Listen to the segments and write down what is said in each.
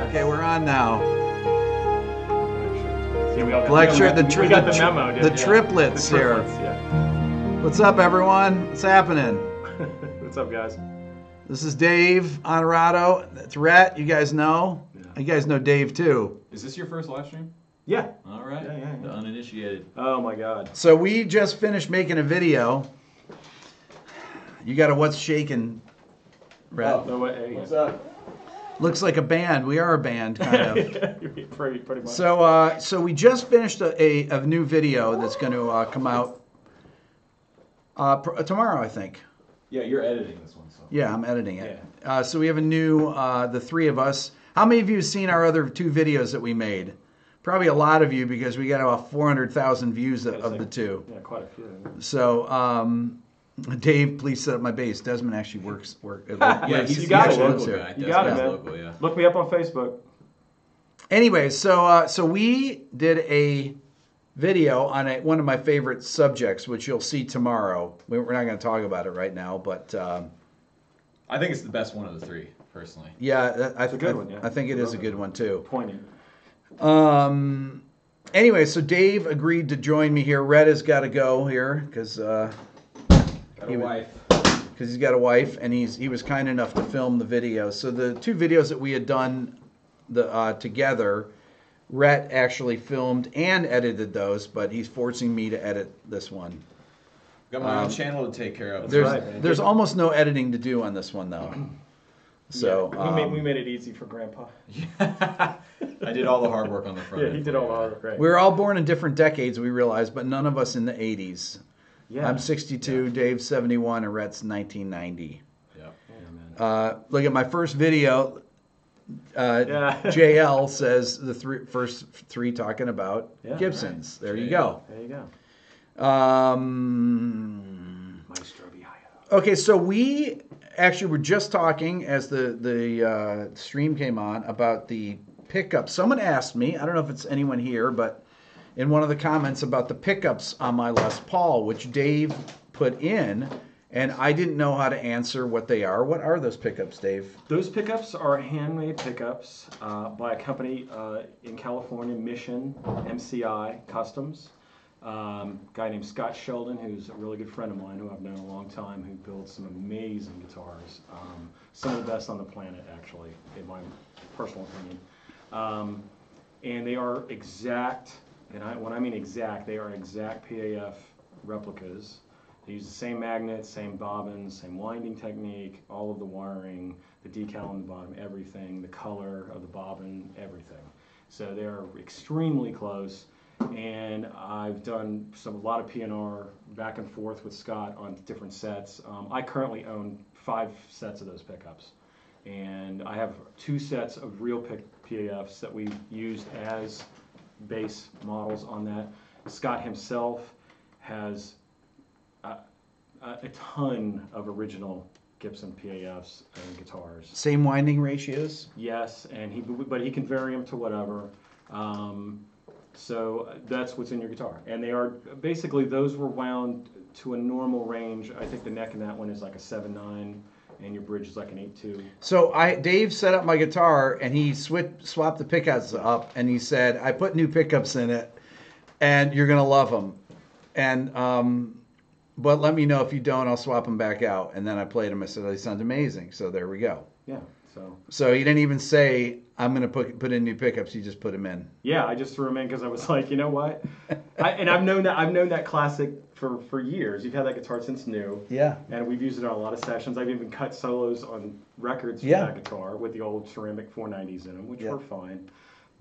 Okay, we're on now. See, we got Black shirt, the memo. The triplets here. Yeah. What's up, everyone? What's happening? What's up, guys? This is Dave Honorado. That's Rhett. You guys know. Yeah. You guys know Dave too. Is this your first live stream? Yeah. All right. Yeah. The uninitiated. Oh my God. So we just finished making a video. You got a what's shaking, Rhett? Oh, no way. Hey, what's up? Looks like a band. We are a band, kind of. pretty much. So we just finished a new video that's going to come out tomorrow, I think. Yeah, you're editing this one. So. Yeah, I'm editing it. Yeah. So we have a new, the three of us. How many of you have seen our other two videos that we made? Probably a lot of you, because we got about 400,000 views of the two. Yeah, quite a few. So, Dave, please set up my base. Desmond actually works. Yeah, he's got a local it. guy. You got it, man. Local, yeah. Look me up on Facebook. Anyway, so we did a video on one of my favorite subjects, which you'll see tomorrow. We're not going to talk about it right now, but I think it's the best one of the three, personally. Yeah, it's a good one. Yeah. I think it is a good one too. Pointing. Anyway, so Dave agreed to join me here. Red has got to go here because he's got a wife, and he was kind enough to film the video. So the two videos that we had done together, Rhett actually filmed and edited those, but he's forcing me to edit this one. Got my own channel to take care of. There's almost no editing to do on this one, though. So yeah, we made it easy for Grandpa. I did all the hard work on the front. Yeah, he did all the hard work. Right. We were all born in different decades, we realized, but none of us in the 80s. Yeah. I'm 62, yeah. Dave's 71, and Rhett's 1990. Yep. Yeah, man. Look at my first video. JL says the first three talking about Gibsons. Right. There you go. There you go. Okay, so we actually were just talking as the stream came on about the pickup. Someone asked me, I don't know if it's anyone here, but in one of the comments about the pickups on my Les Paul, which Dave put in, and I didn't know how to answer what they are. What are those pickups, Dave? Those pickups are handmade pickups by a company in California, Mission MCI Customs. Guy named Scott Sheldon, who's a really good friend of mine, who I've known a long time, who builds some amazing guitars. Some of the best on the planet, actually, in my personal opinion. And they are exact, and when I mean exact, they are exact PAF replicas. They use the same magnets, same bobbins, same winding technique, all of the wiring, the decal on the bottom, everything, the color of the bobbin, everything. So they're extremely close. And I've done a lot of P&R back and forth with Scott on different sets. I currently own 5 sets of those pickups. And I have 2 sets of real PAFs that we've used as base models on that. Scott himself has a ton of original Gibson PAFs and guitars. Same winding ratios? Yes, but he can vary them to whatever. So that's what's in your guitar. And they are, basically, those were wound to a normal range. I think the neck in that one is like a 7.9, and your bridge is like an 8.2. So Dave set up my guitar, and he swapped the pickups up, and he said, I put new pickups in it, and you're going to love them. And, but let me know if you don't, I'll swap them back out. And then I played them. I said, they sound amazing. So there we go. Yeah. So he didn't even say, I'm going to put in new pickups. He just put them in. Yeah, I just threw them in because I was like, you know what? I've known that classic for years. You've had that guitar since new. Yeah. And we've used it on a lot of sessions. I've even cut solos on records for that guitar with the old ceramic 490s in them, which were fine.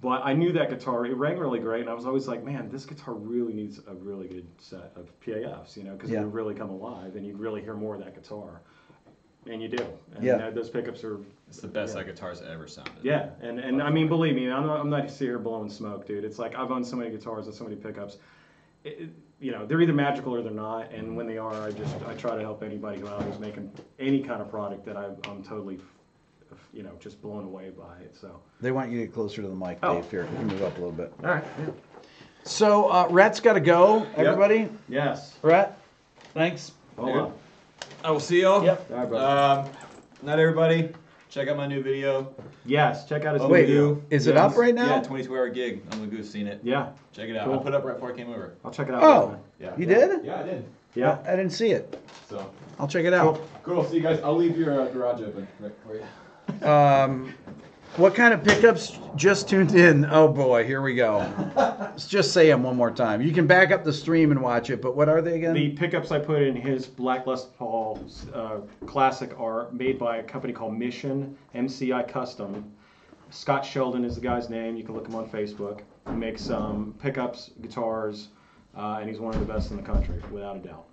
But I knew that guitar, it rang really great, and I was always like, man, this guitar really needs a really good set of PAFs, because it would really come alive, and you'd really hear more of that guitar. And you do. And those pickups are... It's the best that guitar's ever sounded. Yeah, and I mean, believe me, I'm not sitting here blowing smoke, dude. It's like I've owned so many guitars and so many pickups. They're either magical or they're not, and when they are, I try to help anybody who's making any kind of product that I'm totally, just blown away by it. So they want you to get closer to the mic, Dave. Here, you can move up a little bit. All right. Yeah. So Rhett's got to go. Everybody. Yep. Yes. Rhett, thanks. Hold on. I will see y'all. Yep. All right, brother. Night, everybody. Check out my new video. Yes, check out his Oh, new Wait, video. is it Yes. up right now? Yeah, 22-hour gig on the Goose. Seen it. Yeah, Check it out. Cool. I put it up right before I came over. I'll check it out. Oh, later. Yeah. you did? Yeah, I did. Yeah. I didn't see it. So I'll check it out. cool. See you guys. I'll leave your garage open right for you. What kind of pickups just tuned in? Oh boy, here we go. Let's just say them one more time. You can back up the stream and watch it, but what are they again? The pickups I put in his Black Les Paul Classic are made by a company called Mission, MCI Custom. Scott Sheldon is the guy's name. You can look him on Facebook. He makes pickups, guitars, and he's one of the best in the country, without a doubt.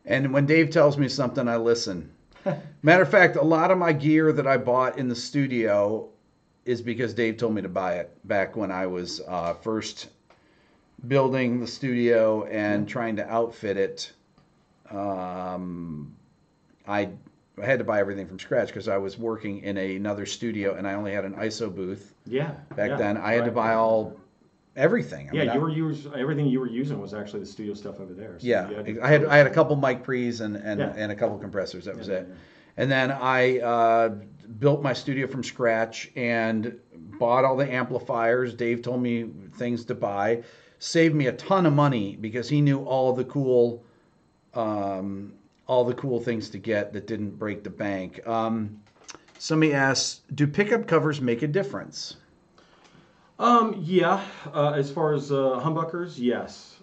And when Dave tells me something, I listen. Matter of fact, a lot of my gear that I bought in the studio is because Dave told me to buy it back when I was first building the studio and trying to outfit it. I had to buy everything from scratch because I was working in another studio and I only had an ISO booth. Yeah. Back then. I had to buy everything. I mean, everything you were using was actually the studio stuff over there. So yeah, you had to- I had a couple mic pre's and a couple compressors. That was it. Yeah. And then I built my studio from scratch and bought all the amplifiers. Dave told me things to buy. Saved me a ton of money because he knew all the cool things to get that didn't break the bank. Somebody asked, do pickup covers make a difference? Yeah, as far as humbuckers, yes.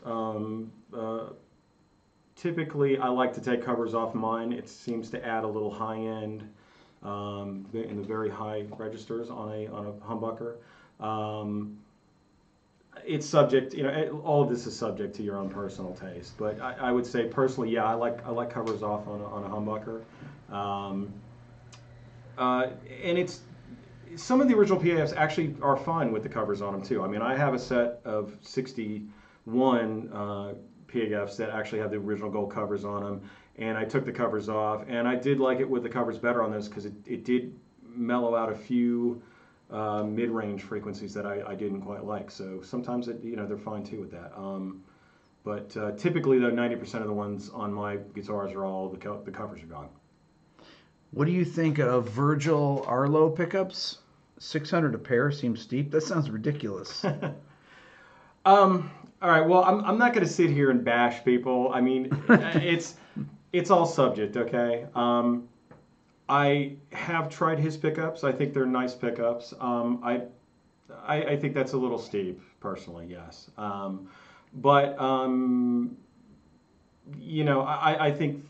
Typically, I like to take covers off mine. It seems to add a little high end in the very high registers on a humbucker. It's subject, all of this is subject to your own personal taste. But I would say personally, yeah, I like covers off on a humbucker. And it's some of the original PAFs actually are fine with the covers on them too. I mean, I have a set of 61 PAFs that actually have the original gold covers on them, and I took the covers off, and I did like it with the covers better on those because it did mellow out a few mid-range frequencies that I didn't quite like. So sometimes they're fine too with that. But typically, though, 90% of the ones on my guitars are all the covers are gone. What do you think of Virgil Arlo pickups? 600 a pair seems steep. That sounds ridiculous. All right. Well, I'm not going to sit here and bash people. I mean, it's all subject, okay? I have tried his pickups. I think they're nice pickups. I think that's a little steep, personally. Yes. But I think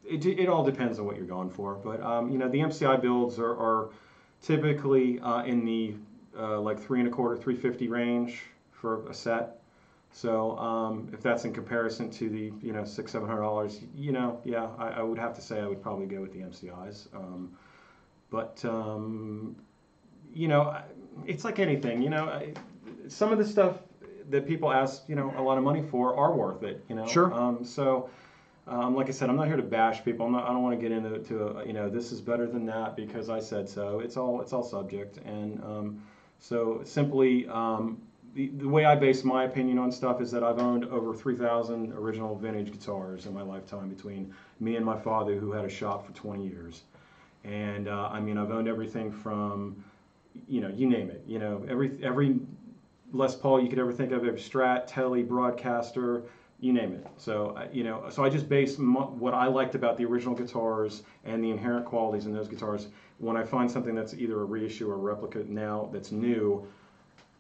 it all depends on what you're going for. But the MCI builds are typically in the like 3 1/4, 350 range for a set. So if that's in comparison to the $600-700, yeah, I would have to say I would probably go with the MCIs. But it's like anything. Some of the stuff that people ask a lot of money for are worth it. Sure. Like I said, I'm not here to bash people. I don't want to get into this is better than that because I said so. It's all subject, and so simply. The way I base my opinion on stuff is that I've owned over 3,000 original vintage guitars in my lifetime between me and my father, who had a shop for 20 years. And I've owned everything from, you name it. Every Les Paul you could ever think of, every Strat, Tele, Broadcaster, you name it. So, so I just base what I liked about the original guitars and the inherent qualities in those guitars. When I find something that's either a reissue or a replica now that's new,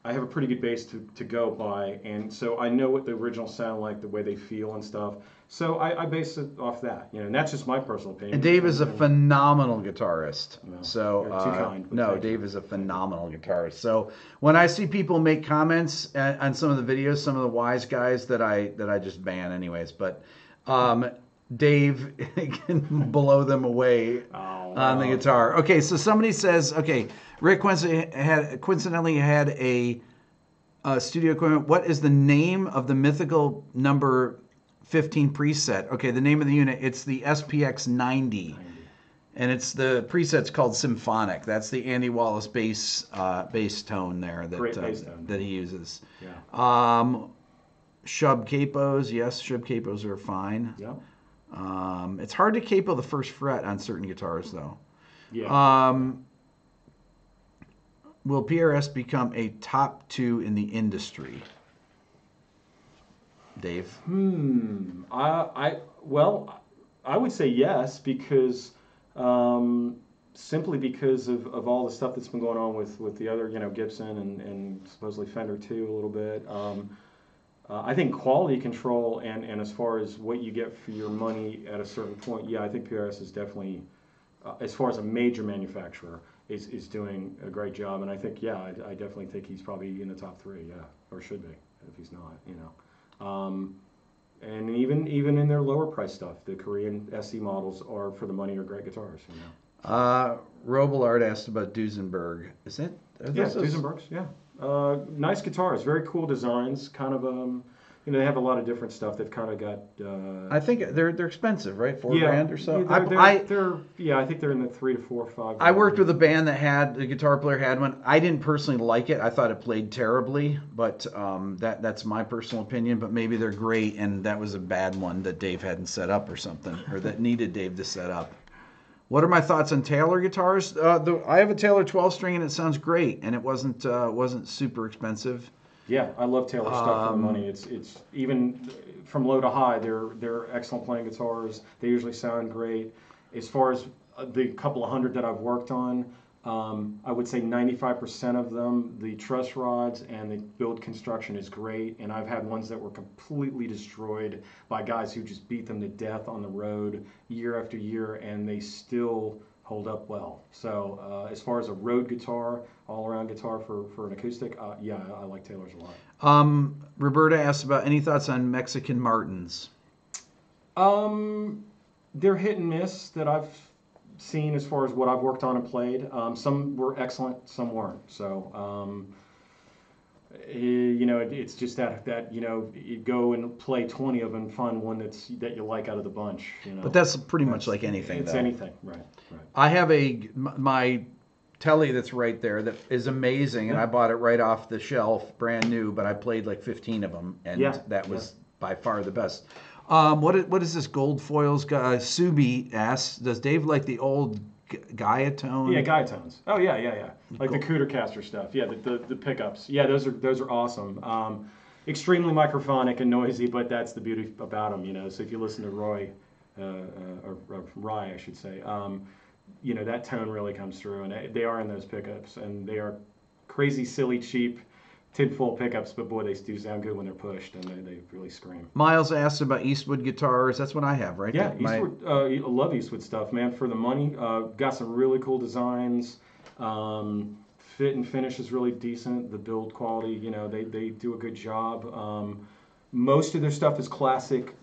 I have a pretty good base to go by, and so I know what the originals sound like, the way they feel and stuff. So I base it off that, and that's just my personal opinion. And Dave is a phenomenal guitarist. No, So you're too kind, but no, thank you. Dave is a phenomenal guitarist. So when I see people make comments on some of the videos, some of the wise guys that I just ban anyways, but Dave can blow them away on the guitar. Okay, so somebody says, Rick coincidentally had a studio equipment. What is the name of the mythical number 15 preset? Okay, the name of the unit, it's the SPX 90. And it's the preset's called Symphonic. That's the Andy Wallace bass tone there Great bass tone. that he uses. Yeah. Shub capos, yes, shub capos are fine. Yeah. It's hard to capo the first fret on certain guitars, though. Yeah. Will PRS become a top 2 in the industry? Dave? Well, I would say yes because simply because of all the stuff that's been going on with the other, Gibson and supposedly Fender too a little bit. I think quality control and as far as what you get for your money at a certain point, yeah, I think PRS is definitely, as far as a major manufacturer, is doing a great job. And I think, yeah, I definitely think he's probably in the top 3, yeah, or should be if he's not. And even in their lower price stuff, the Korean SE models are for the money are great guitars. Robillard asked about Duesenberg. Is it? Yeah, Duesenbergs. Yeah, nice guitars, very cool designs. Kind of they have a lot of different stuff. They've kind of got. I think they're expensive, right? $4,000 or so. I think they're in the 3 to 4 or 5. I worked with a band that had the guitar player had one. I didn't personally like it. I thought it played terribly, but that's my personal opinion. But maybe they're great, and that was a bad one that Dave hadn't set up or something, or that needed Dave to set up. What are my thoughts on Taylor guitars? I have a Taylor 12-string, and it sounds great, and it wasn't super expensive. Yeah, I love Taylor stuff for the money. It's even from low to high, they're excellent playing guitars. They usually sound great. As far as the couple of hundred that I've worked on, I would say 95% of them, the truss rods and the build construction is great. And I've had ones that were completely destroyed by guys who just beat them to death on the road year after year, and they still hold up well. So as far as a road guitar, all-around guitar for an acoustic, yeah, I like Taylor's a lot. Roberta asked about any thoughts on Mexican Martins. They're hit and miss that I've seen as far as what I've worked on and played. Some were excellent, some weren't. So, it's just that you go and play 20 of them and find one that you like out of the bunch. But that's pretty much like anything. It's though. Anything, right. I have my telly that's right there that is amazing, and I bought it right off the shelf, brand new. But I played like 15 of them, and that was by far the best. What is this gold foils guy? Subi asks, does Dave like the old Gaia tone? Yeah, Gaia tones. Oh yeah. Like the Cootercaster stuff. Yeah, the pickups. Yeah, those are awesome. Extremely microphonic and noisy, but that's the beauty about them. So if you listen to Roy, or Rye, I should say, that tone really comes through, and they are in those pickups, and they are crazy, silly, cheap. Tinfoil pickups, but boy, they do sound good when they're pushed, and they really scream. Miles asked about Eastwood guitars. That's what I have, right? Yeah, Eastwood. I love Eastwood stuff, man. For the money, got some really cool designs. Fit and finish is really decent. The build quality, they do a good job. Most of their stuff is classic,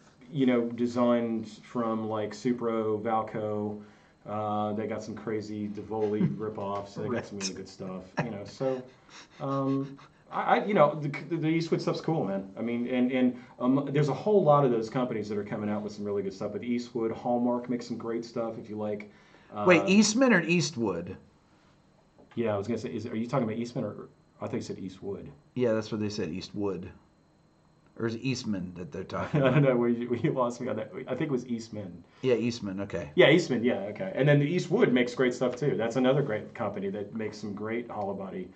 designed from like Supro, Valco. They got some crazy Divoli ripoffs. They got some really good stuff. So. The Eastwood stuff's cool, man. I mean, and there's a whole lot of those companies that are coming out with some really good stuff. But Eastwood, Hallmark makes some great stuff if you like. Wait, Eastman or Eastwood? Yeah, I was gonna say, are you talking about Eastman or I think you said Eastwood? Yeah, that's what they said, Eastwood. Or is it Eastman that they're talking about? I don't know where you lost me on that. I think it was Eastman. Yeah, Eastman. Okay. Yeah, Eastman. Yeah, okay. And then the Eastwood makes great stuff too. That's another great company that makes some great hollow body.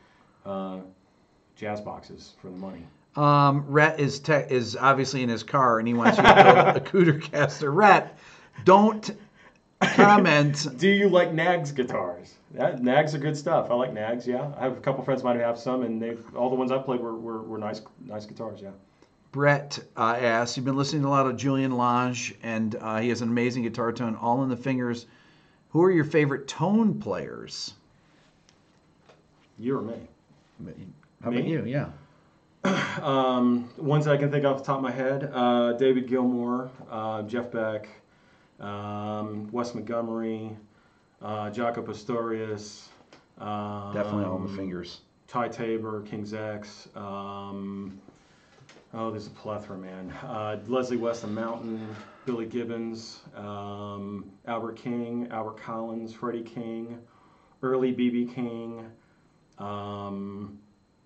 Jazz boxes for the money. Rhett is obviously in his car, and he wants you to build a Cootercaster. Rhett, don't comment. Do you like Nags guitars? Nags are good stuff. I like Nags, yeah. I have a couple friends of mine who have some, and all the ones I played were nice guitars, yeah. Brett asks, you've been listening to a lot of Julian Lange, and he has an amazing guitar tone, all in the fingers. Who are your favorite tone players? You or me? How about you? Yeah. Ones that I can think off the top of my head: David Gilmour, Jeff Beck, Wes Montgomery, Jaco Pastorius. Definitely all the fingers. Ty Tabor, King's X. There's a plethora, man. Leslie Weston Mountain, Billy Gibbons, Albert King, Albert Collins, Freddie King, early B.B. King.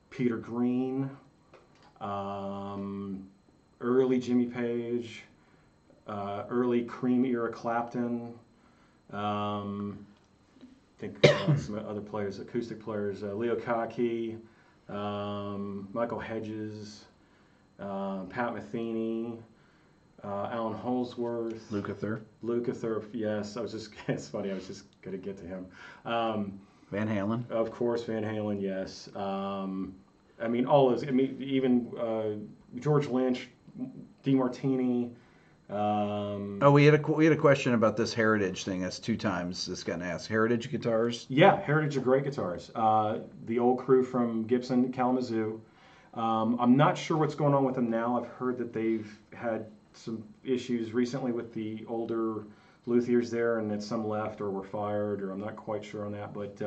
Peter Green, early Jimmy Page, early Cream era Clapton. Damn, think some other players, acoustic players, Leo Kaki, Michael Hedges, Pat Metheny, Alan Holsworth, Lukather, yes. It's funny, I was just going to get to him. Van Halen. Of course, Van Halen, yes. I mean, all those. I mean, even George Lynch, DeMartini. We had a question about this Heritage thing. That's 2 times this got asked. Heritage guitars? Yeah, Heritage are great guitars. The old crew from Gibson, Kalamazoo. I'm not sure what's going on with them now. I've heard that they've had some issues recently with the older luthiers there, and that some left or were fired, or I'm not quite sure on that. But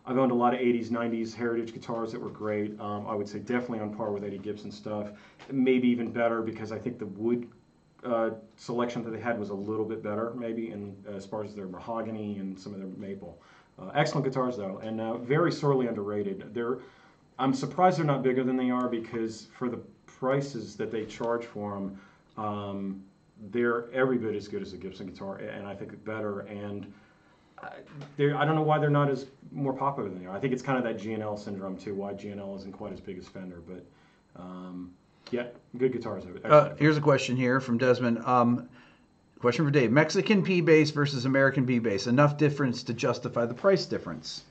I've owned a lot of 80s, 90s Heritage guitars that were great. I would say definitely on par with Eddie Gibson stuff. Maybe even better, because I think the wood selection that they had was a little bit better, maybe, and as far as their mahogany and some of their maple. Excellent guitars, though, and very sorely underrated. I'm surprised they're not bigger than they are, because for the prices that they charge for them, they're every bit as good as a Gibson guitar, and I think better. And I don't know why they're not as more popular than they are. I think it's kind of that G&L syndrome too, why G&L isn't quite as big as Fender. But yeah, good guitars. Here's a question here from Desmond. Question for Dave: Mexican P bass versus American P bass. Enough difference to justify the price difference?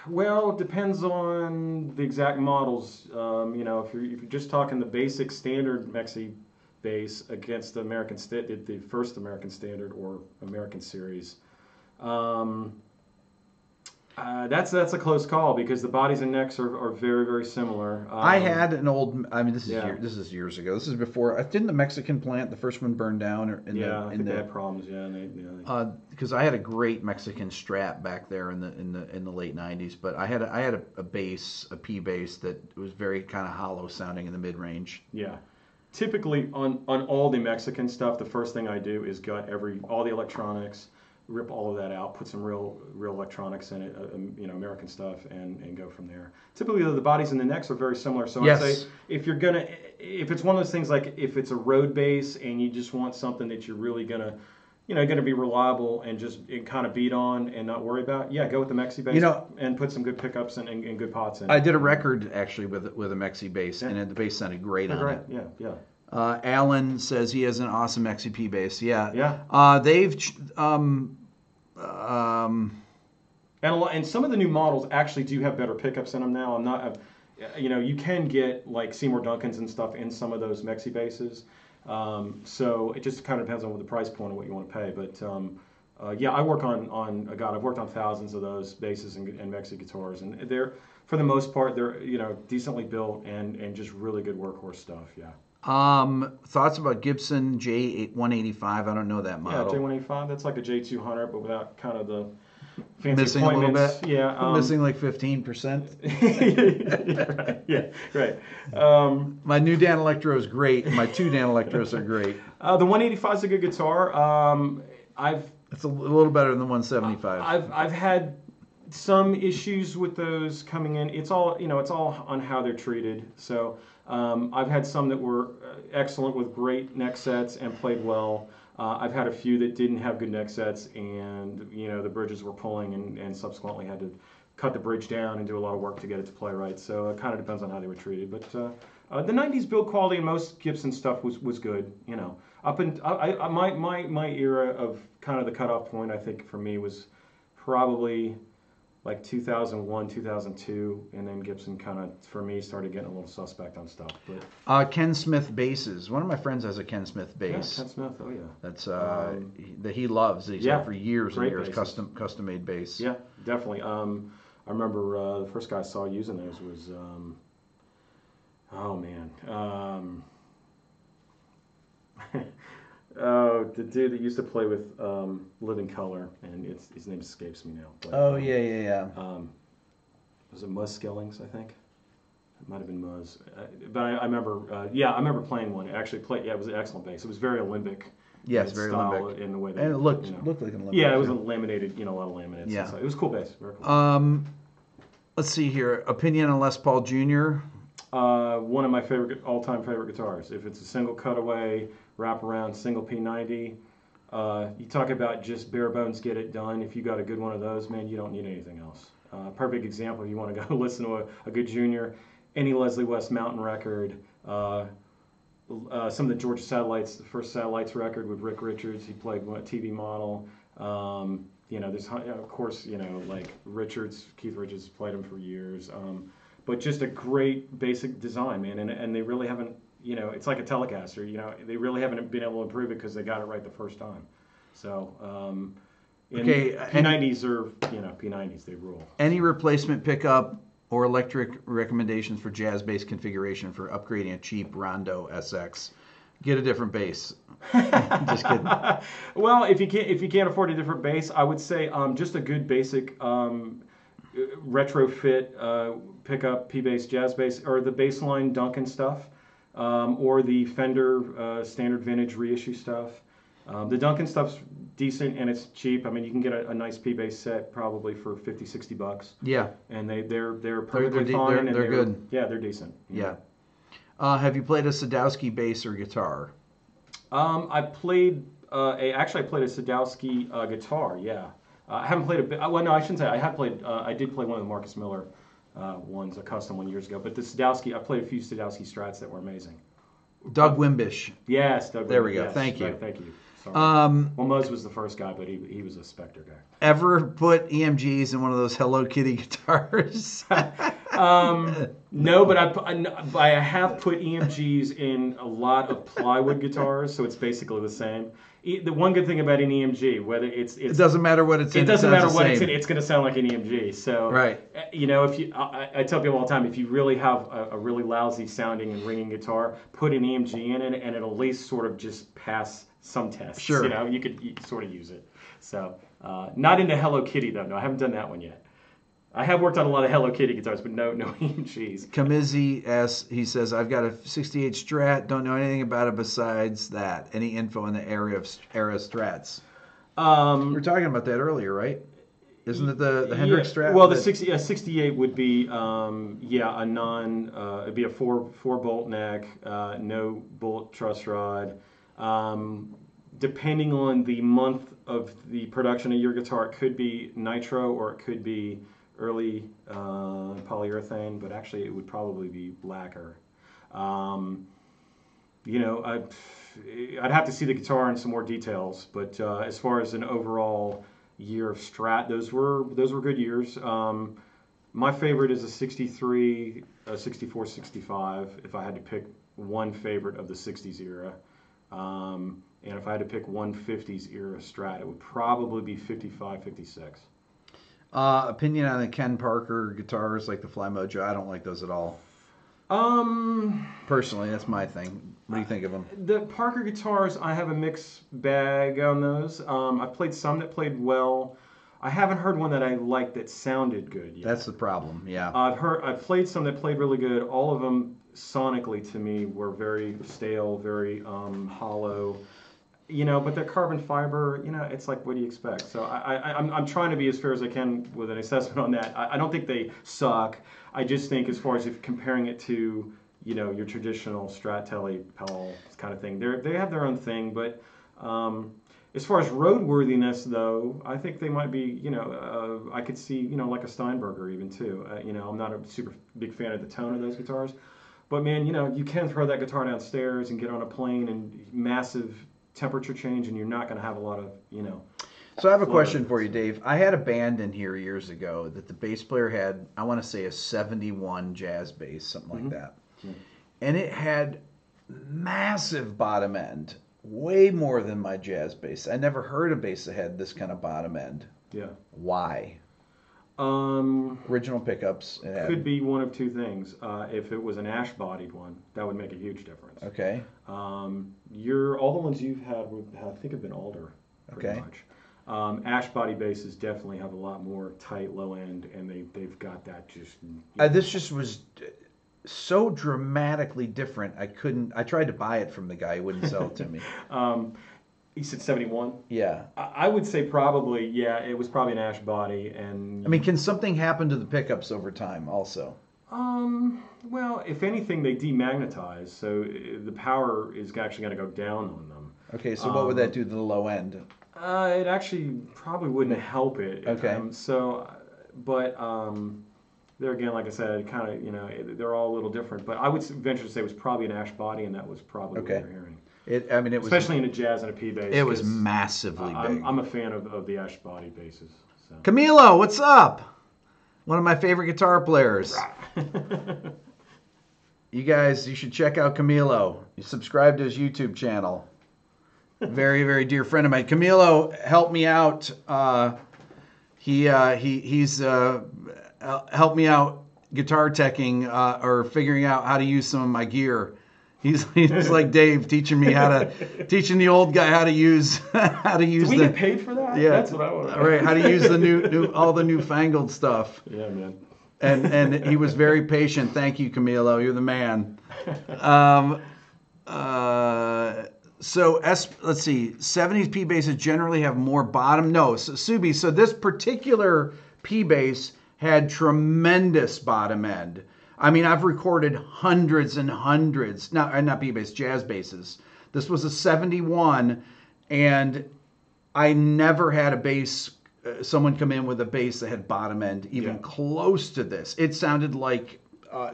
Well, it depends on the exact models. If you're just talking the basic standard Mexi bass against the the first American Standard or American Series, that's a close call, because the bodies and necks are very, very similar. I had an old. I mean, this is years ago. This is before. Didn't the Mexican plant, the first one, burn down? I think they had problems. Yeah, because I had a great Mexican Strat back there in the late '90s. But I had a bass, a P bass that was very kind of hollow sounding in the mid range. Yeah. Typically on all the Mexican stuff, the first thing I do is gut all the electronics, rip all of that out, put some real electronics in it, American stuff, and go from there. Typically, the bodies and the necks are very similar. So yes. I'd say if it's one of those things, like if it's a road bass and you just want something that you're really gonna be reliable and just kind of beat on and not worry about, go with the Mexi bass, and put some good pickups and good pots in. I did a record actually with a Mexi bass, and the bass sounded great on it. Yeah. Alan says he has an awesome Mexi P bass. Yeah. They've and some of the new models actually do have better pickups in them now. I'm not, you can get like Seymour Duncans and stuff in some of those Mexi basses. So it just kind of depends on what the price point and what you want to pay. But I work I've worked on thousands of those basses and Mexi guitars, and they're, for the most part, they're decently built and just really good workhouse stuff. Yeah. Thoughts about Gibson J185? I don't know that model. Yeah, J185. That's like a J200, but without kind of the fancy missing a little bit. Yeah, missing like 15%. Yeah, right. My new Dan Electro is great. My 2 Dan Electros are great. The 185 is a good guitar. It's a little better than the 175. I've had some issues with those coming in. It's all on how they're treated. So I've had some that were excellent with great neck sets and played well. I've had a few that didn't have good neck sets, and the bridges were pulling, and subsequently had to cut the bridge down and do a lot of work to get it to play right. So it kind of depends on how they were treated. But the '90s build quality in most Gibson stuff was good. My era of kind of the cutoff point, I think for me, was probably like 2001, 2002, and then Gibson kind of, for me, started getting a little suspect on stuff. But Ken Smith basses. One of my friends has a Ken Smith bass. Yeah, Ken Smith. Oh yeah. That's that he loves. He's had for years and years. Basses. Custom made bass. Yeah, definitely. I remember the first guy I saw using those was the dude that used to play with Living Color, and his name escapes me now. But, yeah. Was it Muzz Skillings, I think? It might have been Muzz. But I remember, I remember playing one. It was an excellent bass. It was very Olympic. Yes, very Olympic. In the way that and it looked like an Olympic. Yeah, it was a laminated, a lot of laminates. Yeah. It was a cool bass. Very cool. Let's see here. Opinion on Les Paul Jr.? One of my all-time favorite guitars. If it's a single cutaway, wraparound, single P90, You talk about just bare bones get it done. If you got a good one of those, man, you don't need anything else. Perfect example. If you want to go listen to a good junior, any Leslie West Mountain record. Some of the Georgia Satellites, the first Satellites record with Rick Richards. He played a TV model. There's of course like Keith Richards played him for years. But just a great basic design, man, and they really haven't. It's like a Telecaster. They really haven't been able to improve it because they got it right the first time. So, P90s are P90s. They rule. Any replacement pickup or electric recommendations for jazz bass configuration for upgrading a cheap Rondo SX? Get a different bass. Just kidding. Well, if you can't afford a different bass, I would say just a good basic retrofit pickup P-bass, jazz bass, or the baseline Duncan stuff, or the Fender standard vintage reissue stuff. The Duncan stuff's decent and it's cheap. I mean, you can get a nice P-bass set probably for $50-$60. Yeah. And they're perfectly fine. They're good. Yeah, they're decent. Yeah. Have you played a Sadowski bass or guitar? I played I played a Sadowski guitar. Yeah. I haven't played well, no, I shouldn't say. I did play one of the Marcus Miller ones, a custom one years ago. But the Sadowski, I played a few Sadowski Strats that were amazing. Doug Wimbish. Yes, Doug. There we go. Yes, Thank you. Right, thank you. Sorry. Well, Mose was the first guy, but he was a Spectre guy. Ever put EMGs in one of those Hello Kitty guitars? No, but I have put EMGs in a lot of plywood guitars, so it's basically the same. The one good thing about an EMG, whether it doesn't matter what it's in. It doesn't matter what it's in. It's going to sound like an EMG. So right. If I tell people all the time, if you really have a really lousy sounding and ringing guitar, put an EMG in it, and it'll at least sort of just pass some tests. Sure. You could sort of use it. So not into Hello Kitty though. No, I haven't done that one yet. I have worked on a lot of Hello Kitty guitars, but no EMGs. Kamizi he says, I've got a 68 Strat, don't know anything about it besides that. Any info in the area of Strats? We were talking about that earlier, right? Isn't it the Hendrix Strat? Well, the 68 would be it'd be a four bolt neck, no bolt truss rod. Depending on the month of the production of your guitar, it could be nitro or it could be early polyurethane, but actually it would probably be lacquer. I'd have to see the guitar and some more details, but as far as an overall year of Strat, those were good years. My favorite is a 63, a 64, 65, if I had to pick one favorite of the 60s era. And if I had to pick one 50s era Strat, it would probably be 55, 56. Opinion on the Ken Parker guitars, like the Fly Mojo. I don't like those at all. Personally, that's my thing. What do you think of them? The Parker guitars, I have a mixed bag on those. I've played some that played well. I haven't heard one that I liked that sounded good yet. That's the problem. Yeah. I've played some that played really good. All of them sonically to me were very stale, very hollow. But they're carbon fiber, it's like, what do you expect? So I'm trying to be as fair as I can with an assessment on that. I don't think they suck. I just think as far as if comparing it to, your traditional Strat Tele Pel kind of thing, they have their own thing. But as far as roadworthiness, though, I think they might be, I could see, like a Steinberger even too. I'm not a super big fan of the tone of those guitars. But man, you can throw that guitar downstairs and get on a plane and massive temperature change, and you're not going to have a lot of, So I have a question for you, Dave. I had a band in here years ago that the bass player had, I want to say, a 71 jazz bass, something like that. Mm-hmm. And it had massive bottom end, way more than my jazz bass. I never heard a bass that had this kind of bottom end. Yeah. Why? Original pickups. Could be one of two things. If it was an ash-bodied one, that would make a huge difference. Okay. All the ones you've had, I think, have been alder, pretty much. Ash body basses definitely have a lot more tight low end, and they've got that just. This just was so dramatically different. I tried to buy it from the guy. He wouldn't sell it to me. You said 71? Yeah. I would say probably, it was probably an ash body. And I mean, can something happen to the pickups over time also? Well, if anything, they demagnetize, so the power is actually going to go down on them. Okay, so what would that do to the low end? It actually probably wouldn't help it. Okay. There again, like I said, kind of, they're all a little different. But I would venture to say it was probably an ash body, and that was probably what Okay. you're hearing. It was Especially in a jazz and a P bass. It was massively big. I'm a fan of the ash body basses. So. Camilo, what's up? One of my favorite guitar players. You should check out Camilo. You subscribe to his YouTube channel. Very, very dear friend of mine. Camilo helped me out. He's helped me out guitar teching or figuring out how to use some of my gear. He's like Dave teaching the old guy how to use Do we get paid for that? Yeah, That's what I want to know. Right, how to use the all the newfangled stuff. Yeah, man. And he was very patient. Thank you, Camilo. You're the man. Let's see. 70s P basses generally have more bottom. No, Subi. So this particular P bass had tremendous bottom end. I mean, I've recorded hundreds and hundreds. Not P bass, jazz basses. This was a 71, and I never had a bass. Someone come in with a bass that had bottom end even close to this. It sounded like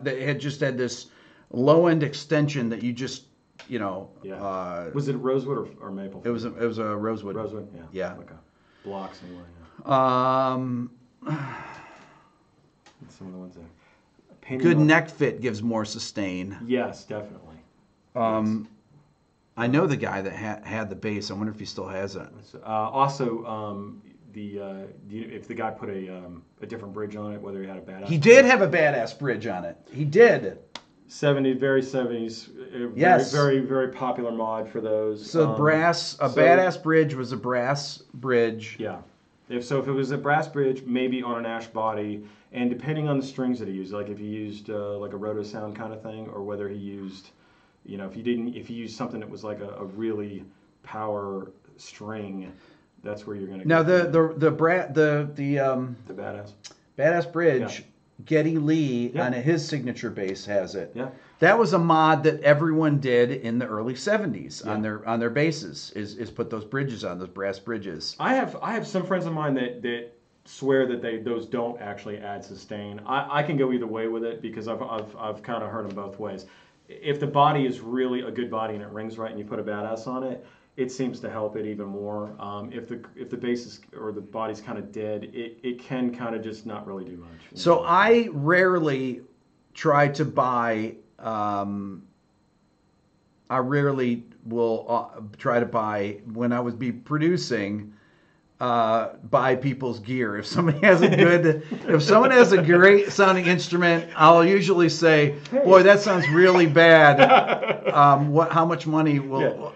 they had just had this low end extension that you just. Was it rosewood or maple? It was a rosewood. Rosewood, yeah. Okay. Blocks anyway. Some of the ones there. Good neck fit gives more sustain. Yes, definitely. I know the guy that had the bass. I wonder if he still has it. If the guy put a different bridge on it, whether he had a badass. He did have a badass bridge on it. He did. 70s, very 70s. Yes. Very, very popular mod for those. So badass bridge was a brass bridge. Yeah. If it was a brass bridge, maybe on an ash body, and depending on the strings that he used, like if he used like a roto sound kind of thing, or whether he used, if he used something that was like a really power string, that's where you're going to. Now the badass bridge. Yeah. Geddy Lee on his signature bass has it. Yeah. That was a mod that everyone did in the early 70s on their basses is put those bridges on, those brass bridges. I have some friends of mine that swear that those don't actually add sustain. I can go either way with it because I've kind of heard them both ways. If the body is really a good body and it rings right and you put a badass on it, it seems to help it even more. If the bass is, or the body's kind of dead, it can kind of just not really do much. So I rarely try to buy. I rarely will try to buy when I would be producing. Buy people's gear. If somebody has if someone has a great sounding instrument, I'll usually say, "Boy, that sounds really bad. How much money will?" Yeah.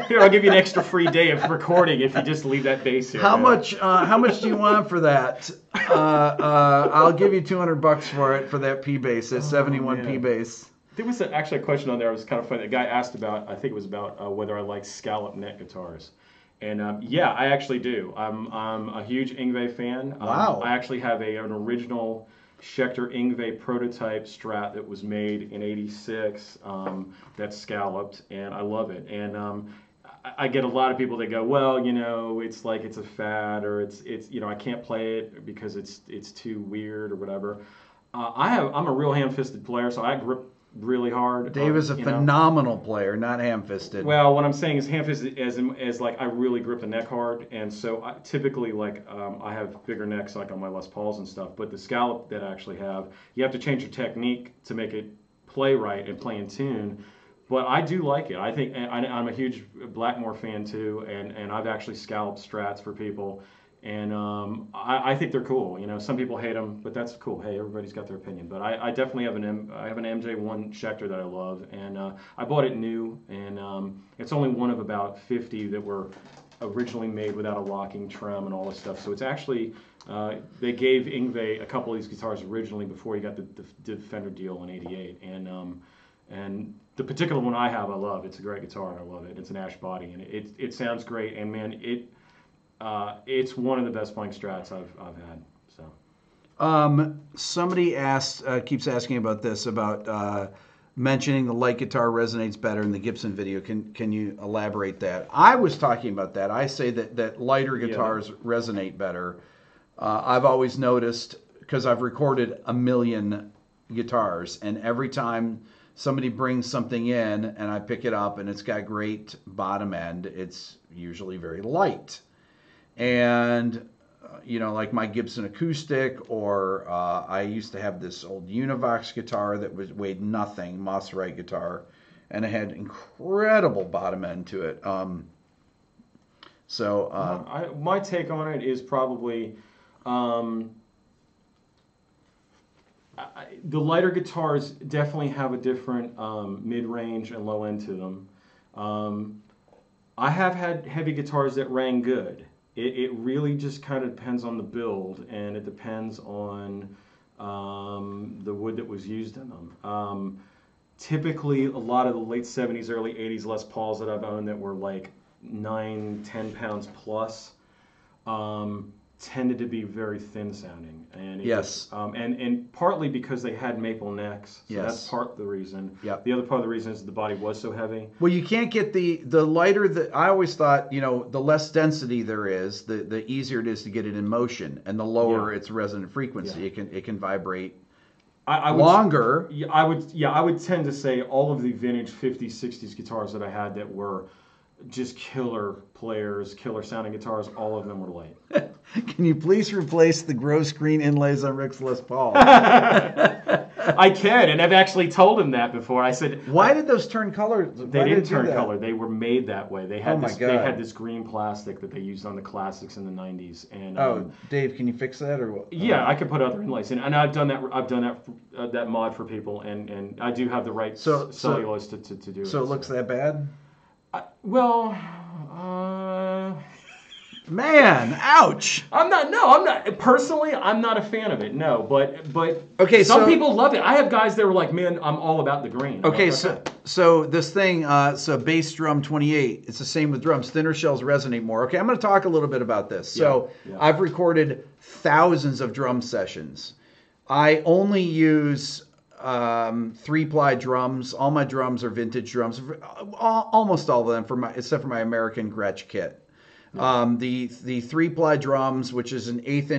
Here, I'll give you an extra free day of recording if you just leave that bass here. How much do you want for that? I'll give you $200 for that P bass, that 71 P bass. There was actually a question on there. It was kind of funny. The guy asked about. I think it was about whether I like scalloped neck guitars. And yeah, I actually do. I'm a huge Yngwie fan. Wow. I actually have an original Schecter Yngwie prototype Strat that was made in '86. That's scalloped, and I love it. And I get a lot of people that go, well, it's like it's a fad, or it's I can't play it because it's too weird or whatever. I'm a real ham-fisted player, so I grip really hard. Dave is a phenomenal player, not ham-fisted. Well, what I'm saying is ham-fisted as like I really grip the neck hard, and so typically I have bigger necks like on my Les Pauls and stuff. But the scallop that I actually have, you have to change your technique to make it play right and play in tune. But I do like it. I think I'm a huge Blackmore fan too, and I've actually scalloped Strats for people. And I think they're cool. Some people hate them, but that's cool. Hey, everybody's got their opinion. But I definitely have an MJ1 Schecter that I love, and I bought it new, and it's only one of about 50 that were originally made without a locking trim and all this stuff. So it's actually they gave Yngwie a couple of these guitars originally before he got the Defender deal in '88, and the particular one I have, I love. It's a great guitar, and I love it. It's an ash body, and it sounds great. And man, it's one of the best playing Strats I've had. So, somebody keeps asking about this about mentioning the light guitar resonates better in the Gibson video. Can you elaborate that? I was talking about that. I say that lighter guitars resonate better. I've always noticed, because I've recorded 1 million guitars, and every time somebody brings something in and I pick it up and it's got great bottom end, it's usually very light. And like my Gibson acoustic, or I used to have this old Univox guitar that weighed nothing, Mossrite guitar, and it had incredible bottom end to it. My take on it is probably the lighter guitars definitely have a different mid-range and low end to them. I have had heavy guitars that rang good. It really just kind of depends on the build, and it depends on the wood that was used in them. Typically, a lot of the late 70s, early 80s Les Pauls that I've owned that were like 9-10 pounds plus tended to be very thin sounding, and and partly because they had maple necks. So that's part of the reason. Yep. The other part of the reason is the body was so heavy. Well, you can't get the lighter that I always thought, the less density there is, the easier it is to get it in motion, and the lower its resonant frequency. Yeah. It can vibrate longer. longer. I would tend to say all of the vintage 50s, 60s guitars that I had that were just killer players, killer sounding guitars, all of them were light. Can you please replace the gross green inlays on Rick's Les Paul? I can, and I've actually told him that before. I said, why did those turn color? They didn't turn color. They were made that way. They had God. They had this green plastic that they used on the classics in the 90s. And Dave, can you fix that or what? Yeah, I could put other inlays in, and I've done that. I've done that mod for people, and I do have the right cellulose to do it. So it looks that bad? Man, ouch! I'm not personally. I'm not a fan of it. No, but okay. Some people love it. I have guys that were like, "Man, I'm all about the green." Okay, so this thing, bass drum 28. It's the same with drums. Thinner shells resonate more. Okay, I'm going to talk a little bit about this. So I've recorded thousands of drum sessions. I only use 3-ply drums. All my drums are vintage drums. Almost all of them, except for my American Gretsch kit. The 3-ply drums, which is an 1/8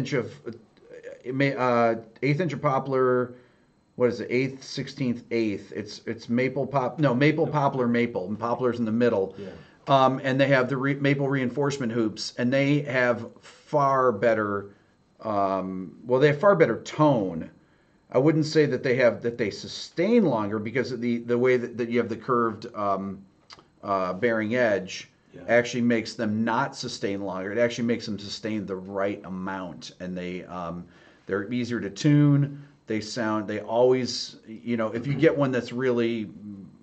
inch of poplar. What is it? 1/8, 16th, 1/8. It's maple poplar, and poplar's in the middle. Yeah. And they have the maple reinforcement hoops, and they have far better. They have far better tone. I wouldn't say that they sustain longer because of the way that you have the curved bearing edge. Yeah. Actually makes them not sustain longer. It actually makes them sustain the right amount, and they're easier to tune. They always, if you get one that's really,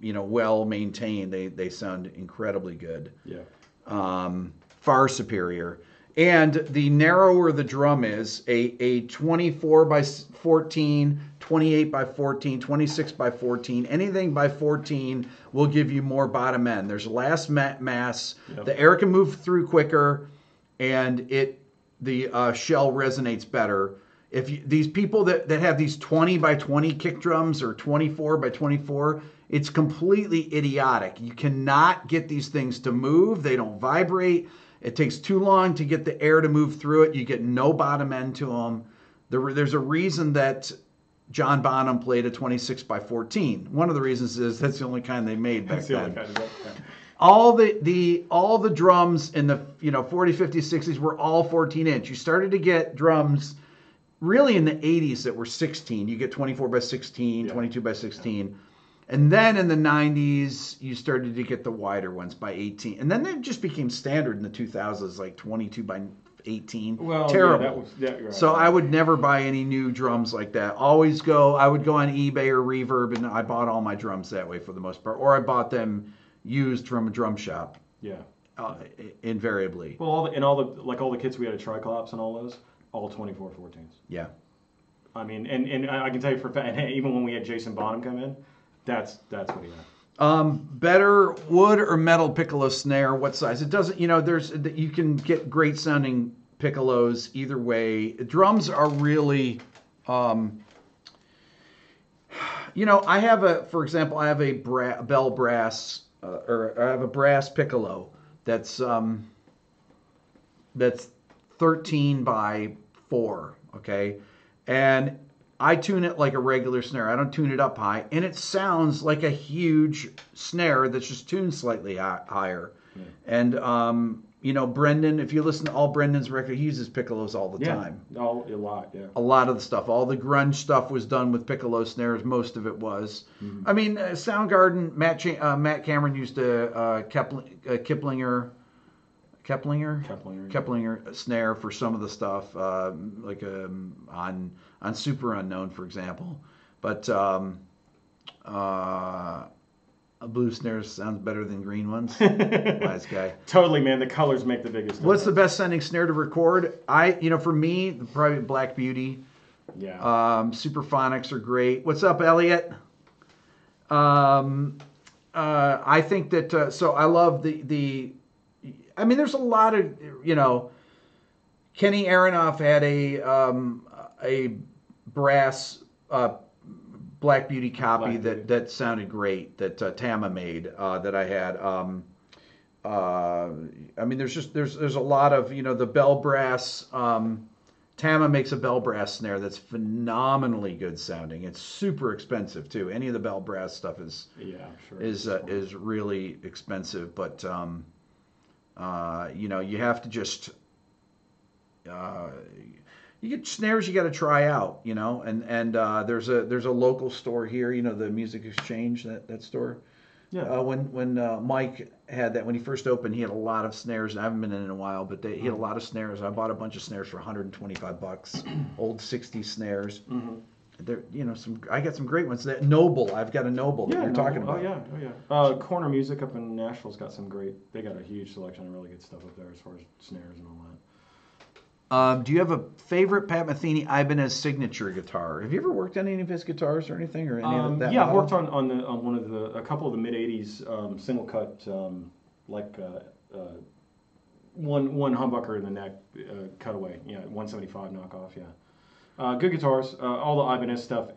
well maintained, they sound incredibly good. Yeah. Far superior. And the narrower the drum is, a 24 by 14, 28 by 14, 26 by 14, anything by 14 will give you more bottom end. There's less mass. Yep. The air can move through quicker, and the shell resonates better. These people that have these 20 by 20 kick drums or 24 by 24, it's completely idiotic. You cannot get these things to move. They don't vibrate. It takes too long to get the air to move through it. You get no bottom end to them. There's a reason that John Bonham played a 26 by 14. One of the reasons is that's the only kind they made back then. All the drums in the 40s, 50s, 60s were all 14 inch. You started to get drums really in the 80s that were 16. You get 24 by 16, 22 by 16. Yeah. And then in the 90s, you started to get the wider ones by 18. And then they just became standard in the 2000s, like 22 by 18. Well, terrible. Right. So I would never buy any new drums like that. I would go on eBay or Reverb, and I bought all my drums that way for the most part. Or I bought them used from a drum shop. Yeah. Invariably. Well, all the kits we had at Triclops and all those, all 24 14s. Yeah. I mean, and I can tell you for a fact, even when we had Jason Bonham come in, that's what he had. Better wood or metal piccolo snare? What size? It doesn't. You can get great sounding piccolos either way. Drums are really. You know, I have for example, I have a bell brass, or I have a brass piccolo that's 13 by 4, okay? And I tune it like a regular snare. I don't tune it up high, and it sounds like a huge snare that's just tuned slightly higher. Yeah. And you know, Brendan, if you listen to all Brendan's records, he uses piccolos all the time. A lot, yeah. A lot of the stuff, all the grunge stuff was done with piccolo snares. Most of it was. Mm-hmm. I mean, Soundgarden, Matt Cameron used a Keplinger snare for some of the stuff, like on Super Unknown, for example. But blue snares sounds better than green ones. Wise guy. Totally, man. The colors make the biggest difference. What's the best sounding snare to record? For me, probably Black Beauty. Yeah. Superphonics are great. What's up, Elliot? I think that. So I love the. I mean, there's a lot of, Kenny Aronoff had a brass Black Beauty copy that sounded great, that Tama made, that I had. I mean, there's a lot of, the bell brass. Tama makes a bell brass snare that's phenomenally good sounding. It's super expensive too. Any of the bell brass stuff is really expensive, but. You have to just you get snares you got to try out, and there's a local store here, the Music Exchange, that store. Yeah. When Mike had that, when he first opened, he had a lot of snares, and I haven't been in a while, but he had a lot of snares. I bought a bunch of snares for $125, old 60s snares. Mm-hmm. There, I got some great ones. That Noble, I've got a Noble that you're talking about. Oh yeah. Corner Music up in Nashville's got some great. They got a huge selection of really good stuff up there as far as snares and all that. Do you have a favorite Pat Metheny Ibanez signature guitar? Have you ever worked on any of his guitars or anything, or any of that? Yeah, I've worked on a couple of the mid '80s single cut, one humbucker in the neck cutaway. 175 knockoff. Yeah. Good guitars. All the Ibanez stuff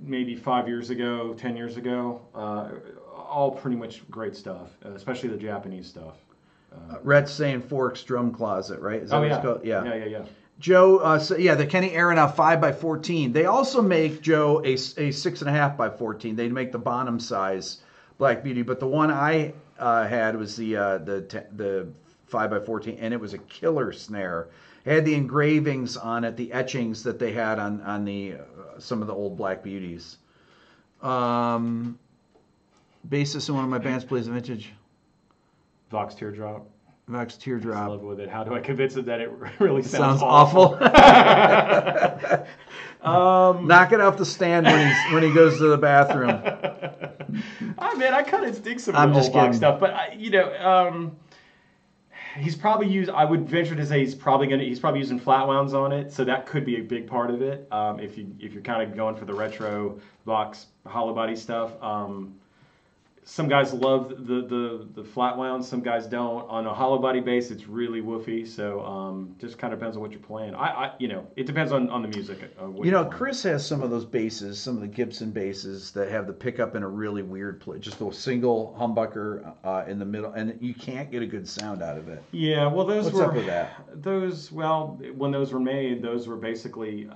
maybe 5 years ago, 10 years ago, all pretty much great stuff, especially the Japanese stuff. Rhett's saying Forks Drum Closet, right? Is that what it's called? Yeah. Joe, the Kenny Aronoff 5x14. They also make, Joe, a 6.5x14. They make the Bonham size Black Beauty, but the one I had was the 5x14, and it was a killer snare. It had the engravings on it, the etchings that they had on the some of the old Black Beauties. Bassist in one of my bands plays a vintage Vox Teardrop. I love with it. How do I convince it that it really sounds awful? Knock it off the stand when he goes to the bathroom. I kind of dig some of the old Vox stuff, but he's probably used. I would venture to say he's probably using flat wounds on it, so that could be a big part of it. If you're kind of going for the retro Vox hollow body stuff. Some guys love the flat wound, some guys don't. On a hollow body bass, it's really woofy. So just kind of depends on what you're playing. It depends on the music. Chris has some of those basses, some of the Gibson basses that have the pickup in a really weird place, just a single humbucker in the middle, and you can't get a good sound out of it. Yeah, well, what's up with that? When those were made, those were basically.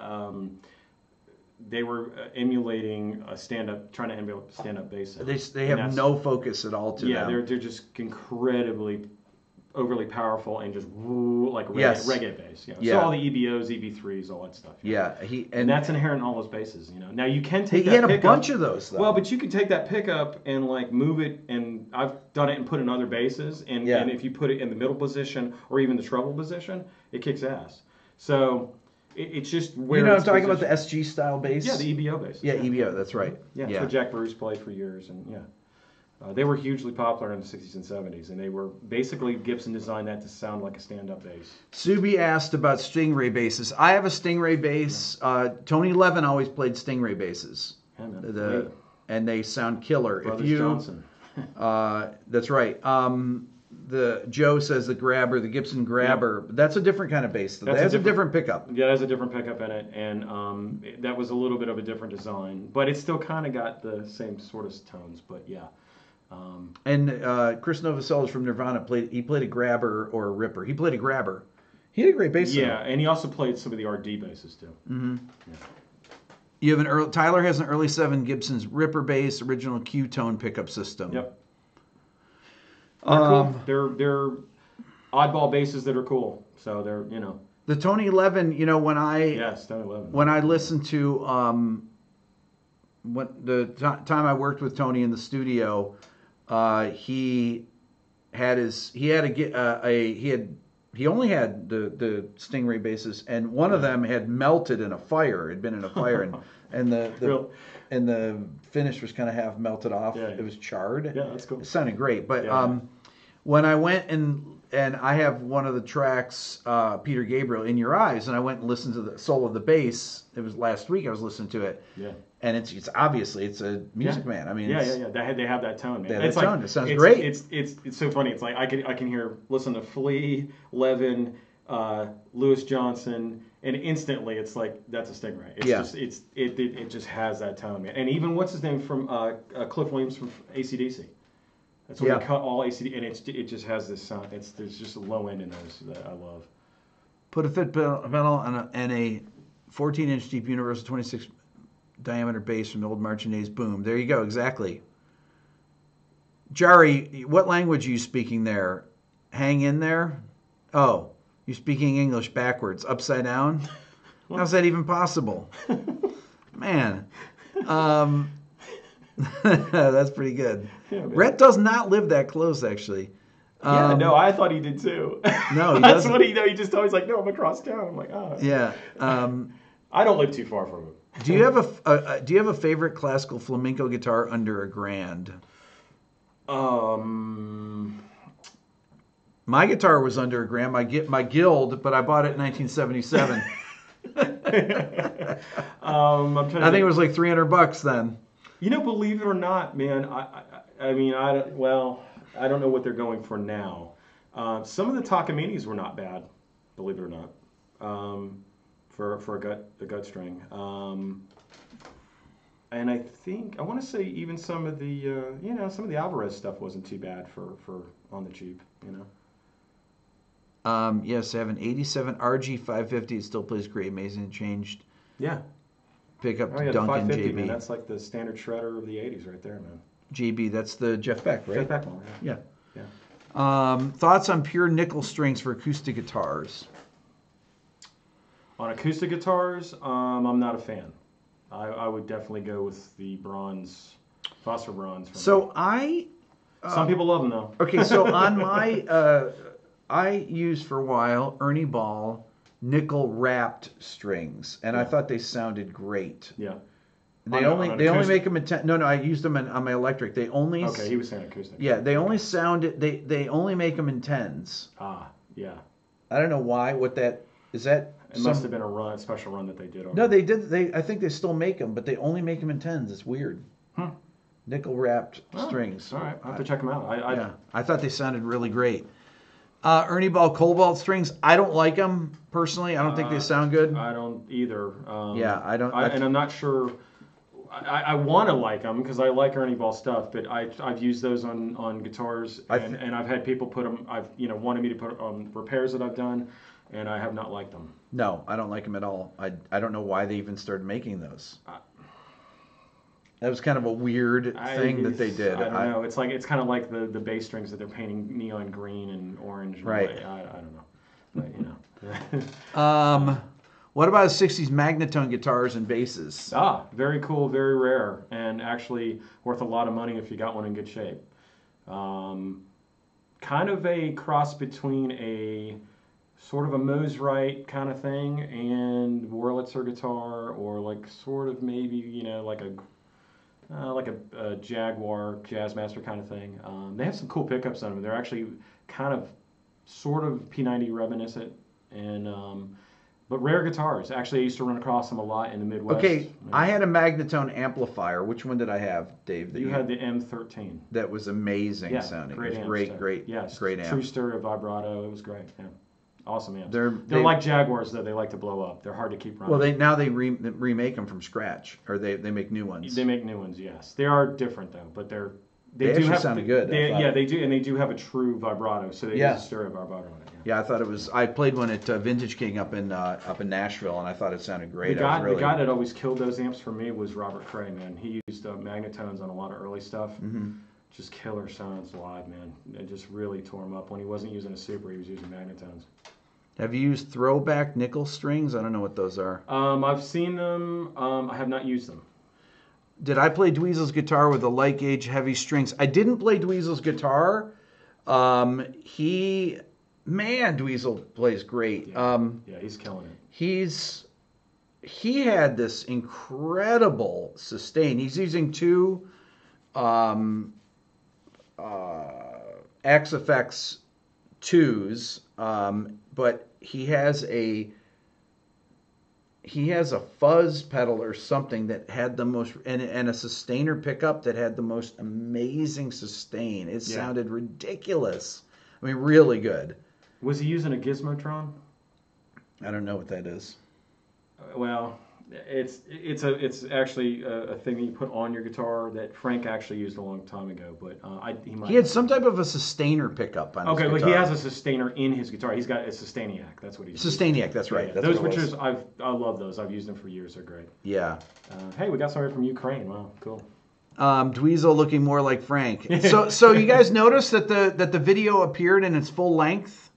They were emulating trying to emulate a stand-up bass sound. They have no focus at all to them. Yeah, they're just incredibly overly powerful and just like reggae bass. So all the EBOs, EB3s, all that stuff. And that's inherent in all those basses. Now you can take. He had a bunch of those though. Well, but you can take that pickup and move it, and I've done it and put in other basses, and if you put it in the middle position or even the treble position, it kicks ass. So. It's just where I'm talking about the SG style bass. Yeah, the EBO bass. Yeah, EBO. That's right. Yeah, that's what Jack Bruce played for years, and they were hugely popular in the '60s and '70s, and they were basically Gibson designed that to sound like a stand-up bass. Subi asked about Stingray basses. I have a Stingray bass. Tony Levin always played Stingray basses. Yeah, man. And they sound killer. Brothers Johnson. That's right. the Joe says the Grabber, the Gibson Grabber. That's a different kind of bass. That has a different pickup. Yeah, it has a different pickup in it, and that was a little bit of a different design, but it still kind of got the same sort of tones. But yeah. And Chris Novoselic from Nirvana played a Grabber or a Ripper. He played a Grabber. He had a great bass. Yeah, and he also played some of the RD basses too. Mm-hmm. Yeah. You have Tyler has an early 7 Gibson's Ripper bass, original Q-tone pickup system. Yep. They're cool. They're oddball basses that are cool. So they're the Tony 11. When I Tony 11. When I listened to time I worked with Tony in the studio, he only had the Stingray basses, and one of them had melted in a fire. It had been in a fire, and the finish was kind of half melted off. Yeah. It was charred. Yeah, that's cool. It sounded great, but Yeah. When I went and I have one of the tracks, Peter Gabriel, In Your Eyes, and I went and listened to the solo of the bass. It was last week I was listening to it. Yeah. And it's obviously it's a Music Man. I mean, yeah. They have that tone, man. They have that tone. It sounds it's, great. It's so funny. It's like I can listen to Flea, Levin, Louis Johnson, and instantly it's like that's a Stingray. It just has that tone, man. And even what's his name from Cliff Williams from AC/DC. That's when he cut all AC/DC, and it just has this sound. There's just a low end in those that I love. Put a fit pedal and a 14-inch deep universal 26 diameter bass from the old Martinez boom. There you go, exactly. Jari, what language are you speaking there? Hang in there? Oh, you're speaking English backwards, upside down? How's that even possible? Man. That's pretty good. Yeah, Rhett does not live that close, actually. No, I thought he did too. No, he That's doesn't. what he just always like, no, I'm across town. I'm like, oh. Yeah. I don't live too far from him. Do you have a favorite classical flamenco guitar under $1,000? My guitar was under $1,000. My Guild, but I bought it in 1977. I think it was like $300 then. Believe it or not, man, I mean, I don't know what they're going for now. Some of the Takaminis were not bad, believe it or not, for a gut string. And I want to say even some of the Alvarez stuff wasn't too bad for on the cheap, Yes, I have an 87 RG 550. It still plays great, amazing, changed. Yeah. Pick up the Duncan 550, JB. Man, that's like the standard shredder of the 80s right there, man. JB, that's the Jeff Beck, right? Jeff Beck one, yeah. Yeah. Thoughts on pure nickel strings for acoustic guitars? On acoustic guitars, I'm not a fan. I would definitely go with the bronze, phosphor bronze. Some people love them though. Okay, so on my, I used for a while Ernie Ball nickel wrapped strings, and I thought they sounded great. Yeah. They only make them in 10. No, I used them on my electric. They only. Okay, he was saying acoustic. Yeah, they only sounded. They only make them in 10s. Ah, yeah. I don't know why. What that is that? It must have been a special run that they did. No, they did. I think they still make them, but they only make them in 10s. It's weird. Nickel wrapped strings. All right, I have to check them out. I thought they sounded really great. Ernie Ball Cobalt strings. I don't like them personally. I don't think they sound good. I don't either. I don't. And I'm not sure. I want to like them because I like Ernie Ball stuff, but I've used those on guitars, and I've had people put them. Wanted me to put on repairs that I've done, and I have not liked them. No, I don't like them at all. I don't know why they even started making those. That was kind of a weird thing that they did. I don't know. It's kind of like the bass strings that they're painting neon green and orange. And right. I don't know. But, what about 60s Magnetone guitars and basses? Very cool, very rare, and actually worth a lot of money if you got one in good shape. Kind of a cross between a sort of a Mosrite kind of thing and Wurlitzer guitar, or like sort of maybe like a Jaguar Jazzmaster kind of thing. They have some cool pickups on them. They're actually kind of sort of P90 reminiscent, and But rare guitars. Actually, I used to run across them a lot in the Midwest. Okay, I had a Magnetone amplifier. Which one did I have, Dave? You had the M13. That was amazing sounding. Great It was amp. great, Yes, great amp. true stereo vibrato. It was great. Yeah. Awesome amps. They're like Jaguars, though. They like to blow up. They're hard to keep running. Well, they remake them from scratch, or they make new ones. They make new ones, yes. They are different though, but they do actually have sound good. They do, and they do have a true vibrato. So they use a stereo vibrato on it. Yeah, I thought it was. I played one at Vintage King up in Nashville, and I thought it sounded great. The guy that always killed those amps for me was Robert Cray, man. He used Magnetones on a lot of early stuff. Mm-hmm. Just killer sounds live, man. It just really tore him up. When he wasn't using a Super, he was using Magnetones. Have you used throwback nickel strings? I don't know what those are. I've seen them. I have not used them. Did I play Dweezil's guitar with the light gauge heavy strings? I didn't play Dweezil's guitar. Dweezil plays great. Yeah, he's killing it. He had this incredible sustain. He's using two XFX 2s, but he has a fuzz pedal or something that had the most, and a sustainer pickup that had the most amazing sustain. It sounded ridiculous. I mean, really good. Was he using a Gizmotron? I don't know what that is. Well, it's actually a thing that you put on your guitar that Frank actually used a long time ago, but he had some type of a sustainer pickup on his guitar. Okay, well, he has a sustainer in his guitar. He's got a Sustainiac. That's what he's Sustainiac, that's right. Yeah, that's those what it pictures, was. I love those. I've used them for years. They're great. Yeah. Hey, we got somebody from Ukraine. Wow, cool. Dweezil looking more like Frank. So you guys notice that the video appeared in its full length?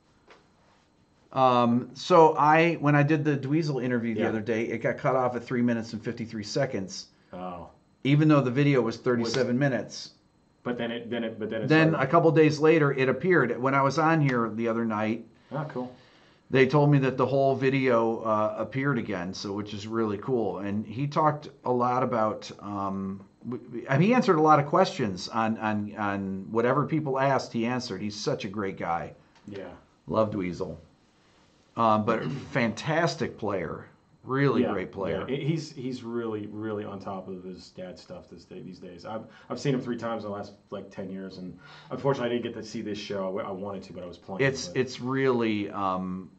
When I did the Dweezil interview the other day, it got cut off at 3 minutes and 53 seconds. Oh. Even though the video was 37 minutes. But then a couple days later it appeared. When I was on here the other night. Oh, cool. They told me that the whole video appeared again, which is really cool. And he talked a lot about. He answered a lot of questions on whatever people asked. He answered. He's such a great guy. Yeah. Love Dweezil. But fantastic player, really great player. Yeah. He's really on top of his dad's stuff these days. I've seen him 3 times in the last 10 years, and unfortunately I didn't get to see this show. I wanted to, but I was playing. It's really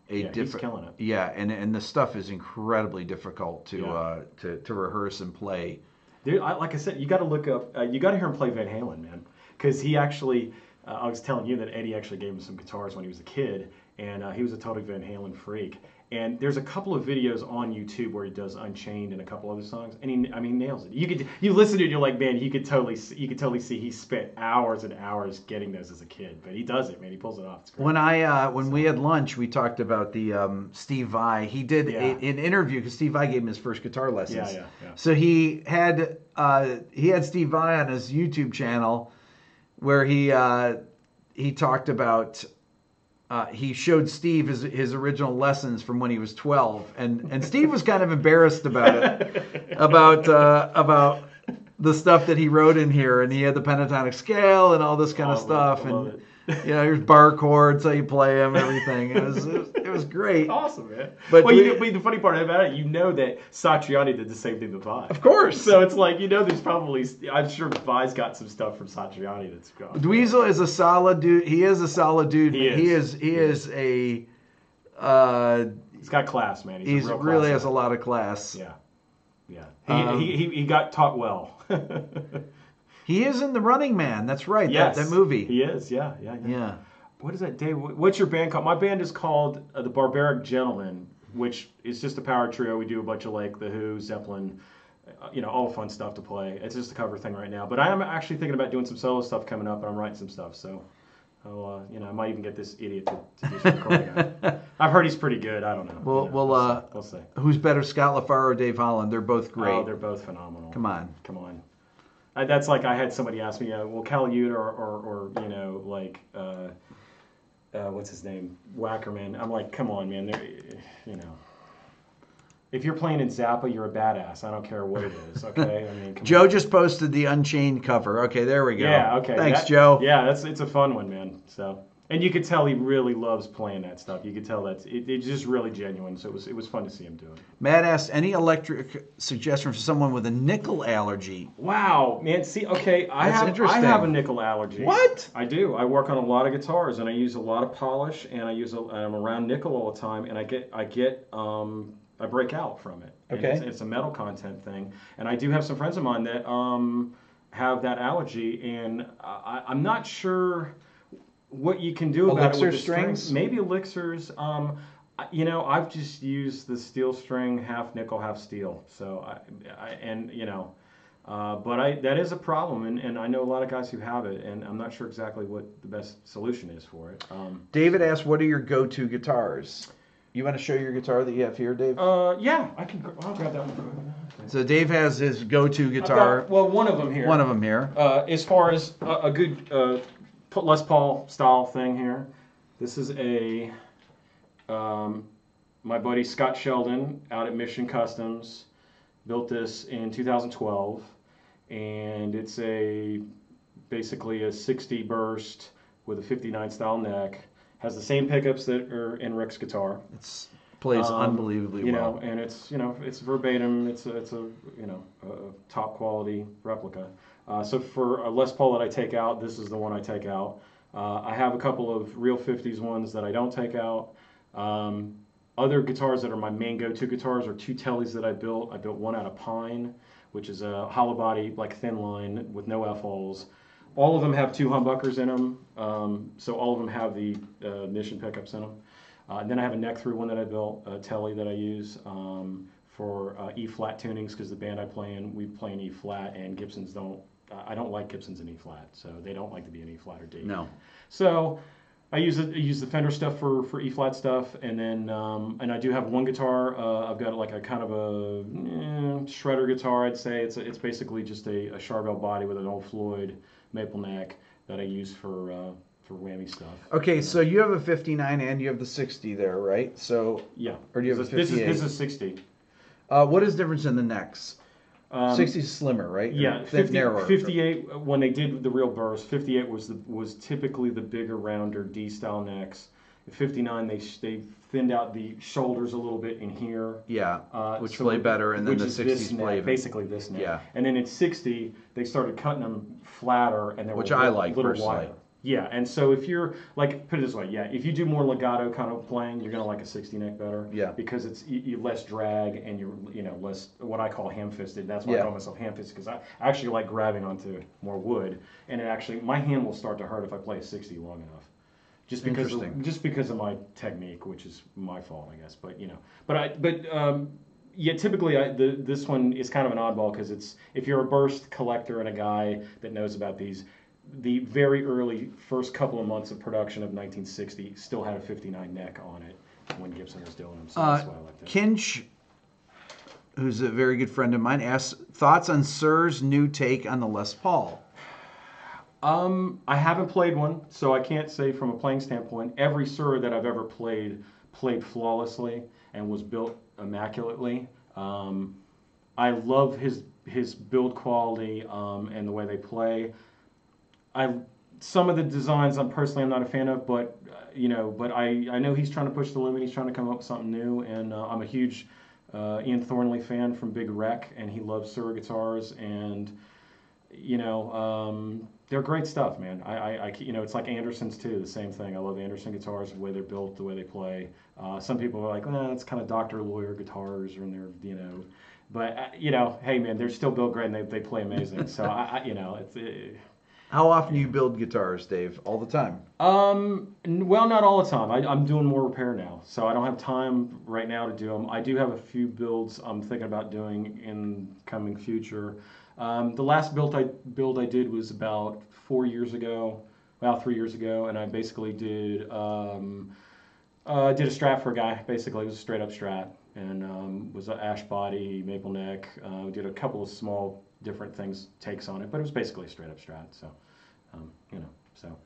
he's killing it. Yeah, and the stuff is incredibly difficult to rehearse and play. Dude, like I said, you got to look up. You got to hear him play Van Halen, man, because he actually. I was telling you that Eddie actually gave him some guitars when he was a kid. And he was a total Van Halen freak. And there's a couple of videos on YouTube where he does Unchained and a couple other songs, and he nails it. You listen to it, you're like, man, you could totally see he spent hours and hours getting those as a kid. But he does it, man. He pulls it off. It's great. When we had lunch, we talked about the Steve Vai. He did an interview because Steve Vai gave him his first guitar lessons. Yeah. So he had Steve Vai on his YouTube channel where he talked about. He showed Steve his original lessons from when he was 12, and Steve was kind of embarrassed about it, about the stuff that he wrote in here, and he had the pentatonic scale and all this kind of stuff, and here's bar chords, how you play them, everything. It was great. Awesome, man. But the funny part about it, that Satriani did the same thing to Vai. Of course. So it's like, there's probably, I'm sure Vai's got some stuff from Satriani that's gone. Dweezil is a solid dude. He is a solid dude. He is a. He's got class, man. He really has a lot of class. Yeah. He got taught well. He is in The Running Man. That's right. Yes, that movie. He is. Yeah. What is that, Dave? What's your band called? My band is called The Barbaric Gentlemen, which is just a power trio. We do a bunch of The Who, Zeppelin, all fun stuff to play. It's just a cover thing right now. But I am actually thinking about doing some solo stuff coming up, and I'm writing some stuff. So, I might even get this idiot to do some recording. I've heard he's pretty good. I don't know. We'll see. Who's better, Scott LaFaro or Dave Holland? They're both great. Oh, they're both phenomenal. Come on. That's like I had somebody ask me, Cal Uta or what's his name, Wackerman. I'm like, come on, man. If you're playing in Zappa, you're a badass. I don't care what it is. Okay, Joe just posted the Unchained cover. Okay, there we go. Yeah. Okay. Thanks, Joe. Yeah, it's a fun one, man. So And you could tell he really loves playing that stuff. You could tell it's just really genuine. So it was fun to see him do it. Matt asked, any electric suggestion for someone with a nickel allergy? Wow, man. See, okay, I have a nickel allergy. What? I do. I work on a lot of guitars, and I use a lot of polish, and I'm around nickel all the time, and I break out from it. Okay. And it's a metal content thing, and I do have some friends of mine that have that allergy, and I'm not sure what you can do about it with the strings. Maybe elixirs. I've just used the steel string, half nickel, half steel. So that is a problem, and I know a lot of guys who have it, and I'm not sure exactly what the best solution is for it. David asked, what are your go-to guitars? You want to show your guitar that you have here, Dave? Yeah, I can. I'll grab that one. Okay. So Dave has his go-to guitar. One of them here. One of them here. As far as a good Les Paul style thing here, this is my buddy Scott Sheldon out at Mission Customs built this in 2012, and it's basically a 60 burst with a 59 style neck. Has the same pickups that are in Rick's guitar. It plays unbelievably well. And it's verbatim. It's a top quality replica. So for a Les Paul that I take out, this is the one I take out. I have a couple of real 50s ones that I don't take out. Other guitars that are my main go-to guitars are two Tellys that I built. I built one out of pine, which is a hollow body, like thin line with no F-holes. All of them have two humbuckers in them, so all of them have the Mission pickups in them. And then I have a neck through one that I built, a Telly that I use for E-flat tunings, because the band I play in, we play in E-flat, and Gibsons don't. I don't like Gibsons in E-flat, so they don't like to be in E-flat or D. No. So I use the Fender stuff for E-flat stuff, and then and I do have one guitar. I've got like a kind of a shredder guitar, I'd say. It's basically just a Charvel body with an old Floyd maple neck that I use for whammy stuff. Okay, so you have a 59 and you have the 60 there, right? So yeah. Or do you have a 58? This is 60. What is the difference in the necks? 60 is slimmer, right? Yeah, 58. When they did the real burst, 58 was typically the bigger, rounder D style necks. At 59, they thinned out the shoulders a little bit in here. Yeah, which play better, and then the 60s play basically this neck. Yeah. And then at 60, they started cutting them flatter, and they were I like little personally. wider. Yeah, and so if you're like, put it this way, yeah, if you do more legato kind of playing, you're gonna like a 60 neck better. Yeah. Because it's you less drag, and you're less what I call ham-fisted. That's why I call myself ham-fisted, because I actually like grabbing onto more wood, and my hand will start to hurt if I play a 60 long enough. Just because of my technique, which is my fault, I guess. But typically this one is kind of an oddball, because if you're a burst collector and a guy that knows about these, the very early first couple of months of production of 1960 still had a 59 neck on it when Gibson was doing them. So that's why I like that. Kinch, who's a very good friend of mine, asks thoughts on Sir's new take on the Les Paul. I haven't played one, so I can't say from a playing standpoint. Every Sir that I've ever played flawlessly and was built immaculately. I love his build quality and the way they play. Some of the designs I'm not a fan of, but I know he's trying to push the limit. He's trying to come up with something new, and I'm a huge Ian Thornley fan from Big Wreck, and he loves Sir guitars, and they're great stuff, man. It's like Anderson's too, the same thing. I love Anderson guitars, the way they're built, the way they play. Some people are like, it's kind of doctor lawyer guitars, and they're but hey man, they're still built great, and they play amazing. So How often do you build guitars, Dave? All the time? Well, not all the time. I'm doing more repair now, so I don't have time right now to do them. I do have a few builds I'm thinking about doing in coming future. The last build I did was about 3 years ago, and I basically did a Strat for a guy. Basically, it was a straight up Strat, and was an ash body, maple neck. Did a couple of small different takes on it, but it was basically a straight up Strat. So, so.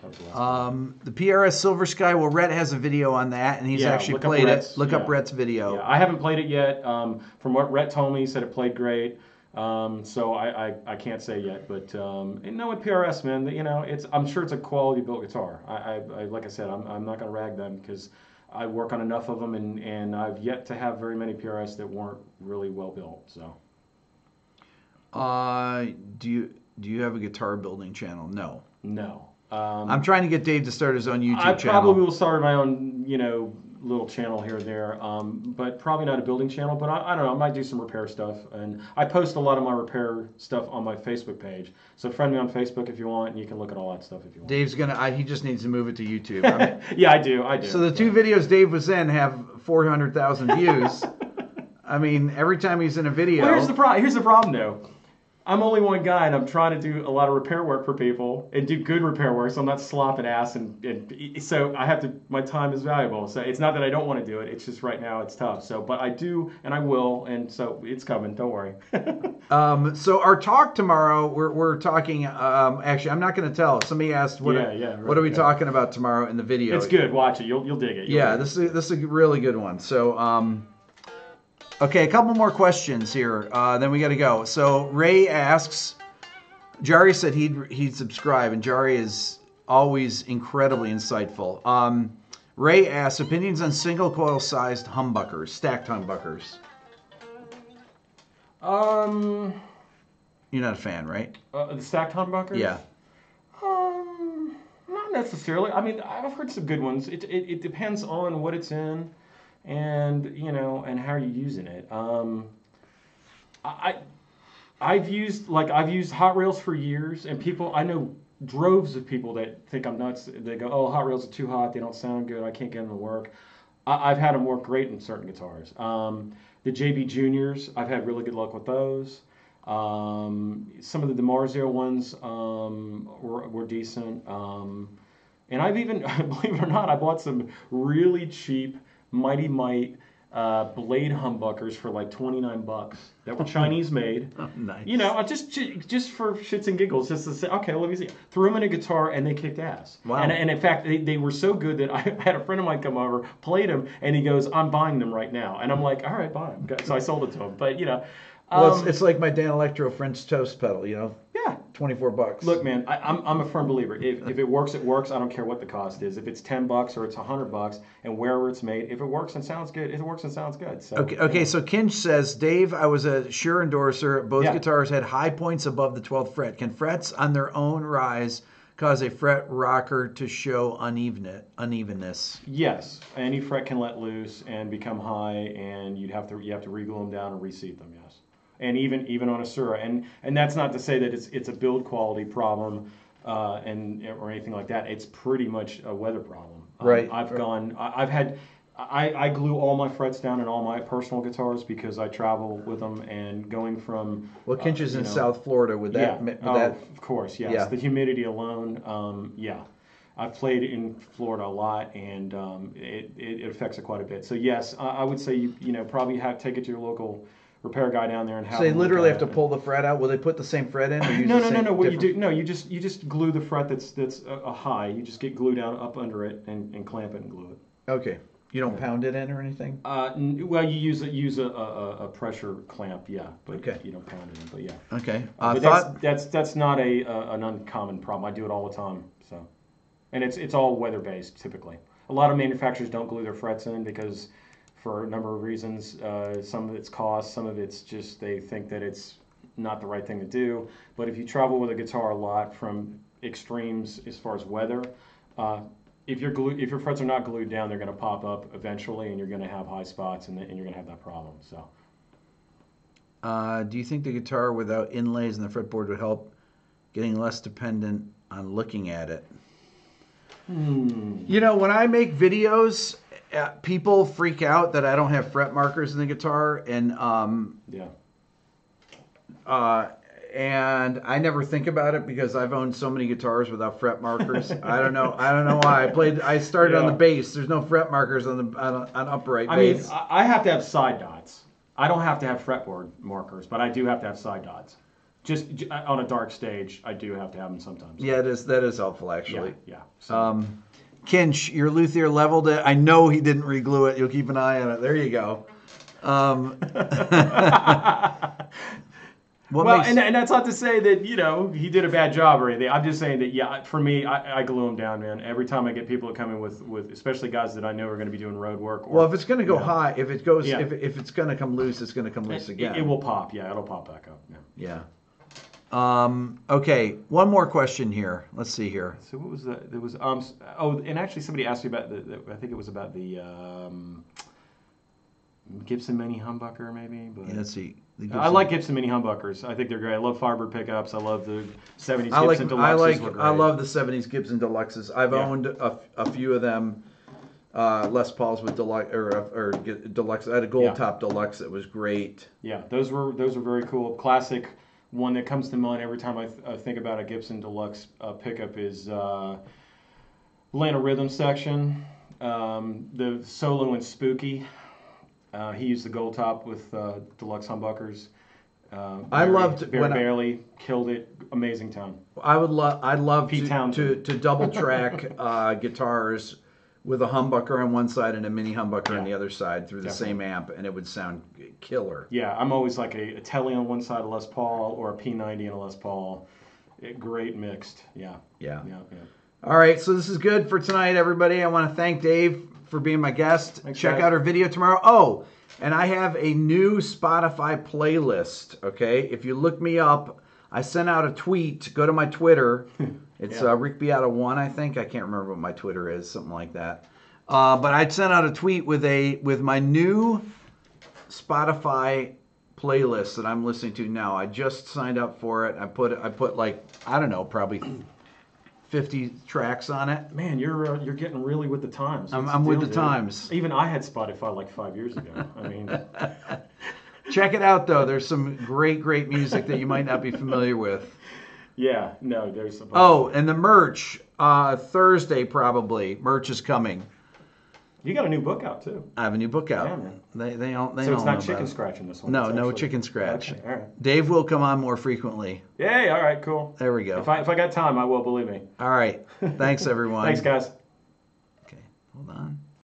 That was the last the PRS Silver Sky. Well, Rhett has a video on that, and he's actually played it. Look up Rhett's video. Yeah, I haven't played it yet. From what Rhett told me, he said it played great. So I can't say yet, but and no, with PRS, man, I'm sure it's a quality built guitar. I like I said, I'm not gonna rag them because I work on enough of them, and I've yet to have very many PRS that weren't really well built. So. Do you have a guitar building channel? No. No. I'm trying to get Dave to start his own YouTube I channel. probably will start my own, little channel here or there, but probably not a building channel. But I don't know. I might do some repair stuff, and I post a lot of my repair stuff on my Facebook page. So friend me on Facebook if you want, and you can look at all that stuff if you want. Dave's he just needs to move it to YouTube. Yeah, I do. So the two videos Dave was in have 400,000 views. I mean, every time he's in a video. Well, here's the problem, though. I'm only one guy, and I'm trying to do a lot of repair work for people and do good repair work. So I'm not slopping ass, and so I have to. My time is valuable. So it's not that I don't want to do it. It's just right now it's tough. So, but I do, and I will, and so it's coming. Don't worry. So our talk tomorrow, we're talking. Actually, I'm not going to tell. Somebody asked, what are we talking about tomorrow in the video? It's good. Watch it. You'll dig it. This is a really good one. So. Okay, a couple more questions here, then we got to go. So Ray asks, Jari said he'd subscribe, and Jari is always incredibly insightful. Ray asks, opinions on single coil sized humbuckers, stacked humbuckers. You're not a fan, right? The stacked humbuckers? Yeah. Not necessarily. I mean, I've heard some good ones. It depends on what it's in. And and how you're using it. I've used Hot Rails for years, and I know droves of people that think I'm nuts. They go, "Oh, Hot Rails are too hot. They don't sound good. I can't get them to work." I've had them work great in certain guitars. The JB Juniors, I've had really good luck with those. Some of the DeMarzio ones were decent. And I've even, believe it or not, I bought some really cheap Mighty Might blade humbuckers for like $29 that were Chinese made. Oh, nice. Just for shits and giggles, just to say, okay, let me see. Threw them in a guitar and they kicked ass. Wow. And in fact, they were so good that I had a friend of mine come over, played them, and he goes, "I'm buying them right now." And I'm like, "All right, buy them." So I sold it to him. But well, it's like my Dan Electro French toast pedal, Yeah. $24. Look, man, I'm a firm believer. If it works, it works. I don't care what the cost is. If it's $10 or it's $100, and wherever it's made, if it works and sounds good, it works and sounds good. So, okay. So Kinch says, Dave, I was a Shure endorser. Both guitars had high points above the 12th fret. Can frets on their own rise cause a fret rocker to show unevenness? Yes, any fret can let loose and become high, and you have to reglue them down and reseat them. Yes. And even on a Sura, and that's not to say that it's a build quality problem, or anything like that. It's pretty much a weather problem. Right. I glue all my frets down in all my personal guitars because I travel with them, and going from Kinch is in South Florida with that. Of course, yes. Yeah. The humidity alone, I've played in Florida a lot, and it affects it quite a bit. So yes, I would say you probably take it to your local repair guy down there and have. So they literally have to pull the fret out. Will they put the same fret in? Or use no. What you do? No, you just glue the fret that's a high. You just get glue down up under it and clamp it and glue it. Okay. You don't pound it in or anything? Well, you use a pressure clamp, but okay. You don't pound it in, but yeah. Okay. But that's not an uncommon problem. I do it all the time. So, and it's all weather based typically. A lot of manufacturers don't glue their frets in because, for a number of reasons, some of it's cost, some of it's just they think that it's not the right thing to do. But if you travel with a guitar a lot from extremes as far as weather, if your frets are not glued down, they're going to pop up eventually, and you're going to have high spots, and you're going to have that problem. So, do you think the guitar without inlays in the fretboard would help getting less dependent on looking at it? When I make videos, people freak out that I don't have fret markers in the guitar, and and I never think about it because I've owned so many guitars without fret markers. I don't know why. I started on the bass. There's no fret markers on upright bass. I mean, I have to have side dots. I don't have to have fretboard markers, but I do have to have side dots. Just on a dark stage, I do have to have them sometimes. Yeah, that is helpful actually. Yeah. So. Kinch, your luthier leveled it. I know he didn't reglue it. You'll keep an eye on it. There you go. What Well, makes, and that's not to say that, he did a bad job or anything. I'm just saying that, yeah, for me, I glue them down, man. Every time I get people that come in with especially guys that I know are going to be doing road work. Or, well, if it's going to go high, if it goes, Yeah. if it's going to come loose, it's going to come loose again. It will pop. Yeah, it'll pop back up. Yeah. Okay, one more question here. Let's see here. So what was that? There was and actually somebody asked me about I think it was about the Gibson Mini Humbucker maybe. But Yeah, let's see. I like Gibson Mini Humbuckers. I think they're great. I love Firebird pickups. I love the 70s Gibson Deluxes. I love the 70s Gibson Deluxes. I've owned a few of them. Les Pauls with Deluxe or Deluxe. I had a Gold Top Deluxe that was great. Yeah, those were very cool. Classic one that comes to mind every time I think about a Gibson Deluxe pickup is Atlanta Rhythm Section, the Solo and Spooky. He used the Gold Top with Deluxe humbuckers. I loved barely killed it. Amazing tone. I'd love to double track guitars with a humbucker on one side and a mini humbucker on the other side through the same amp, and it would sound killer. Yeah, I'm always like a Telly on one side, a Les Paul, or a P90 and a Les Paul. Great mixed. Yeah. All right, so this is good for tonight, everybody. I want to thank Dave for being my guest. Thanks, Check guys. out our video tomorrow. Oh, and I have a new Spotify playlist, okay? If you look me up, I sent out a tweet. Go to my Twitter. It's Rick Beato 1, I think. I can't remember what my Twitter is, something like that. But I sent out a tweet with my new Spotify playlist that I'm listening to now. I just signed up for it. I put like, I don't know, probably 50 tracks on it. Man, you're getting really with the times. I'm with the times. Even I had Spotify like 5 years ago. I mean, check it out though. There's some great music that you might not be familiar with. Yeah, no, there's some. Oh, and the merch Thursday probably. Merch is coming. You got a new book out too. I have a new book out. Yeah, man. They don't. So it's not chicken scratch in this one. No chicken scratch. Okay, all right. Dave will come on more frequently. Yay! All right, cool. There we go. If I got time, I will. Believe me. All right. Thanks everyone. Thanks, guys. Okay. Hold on.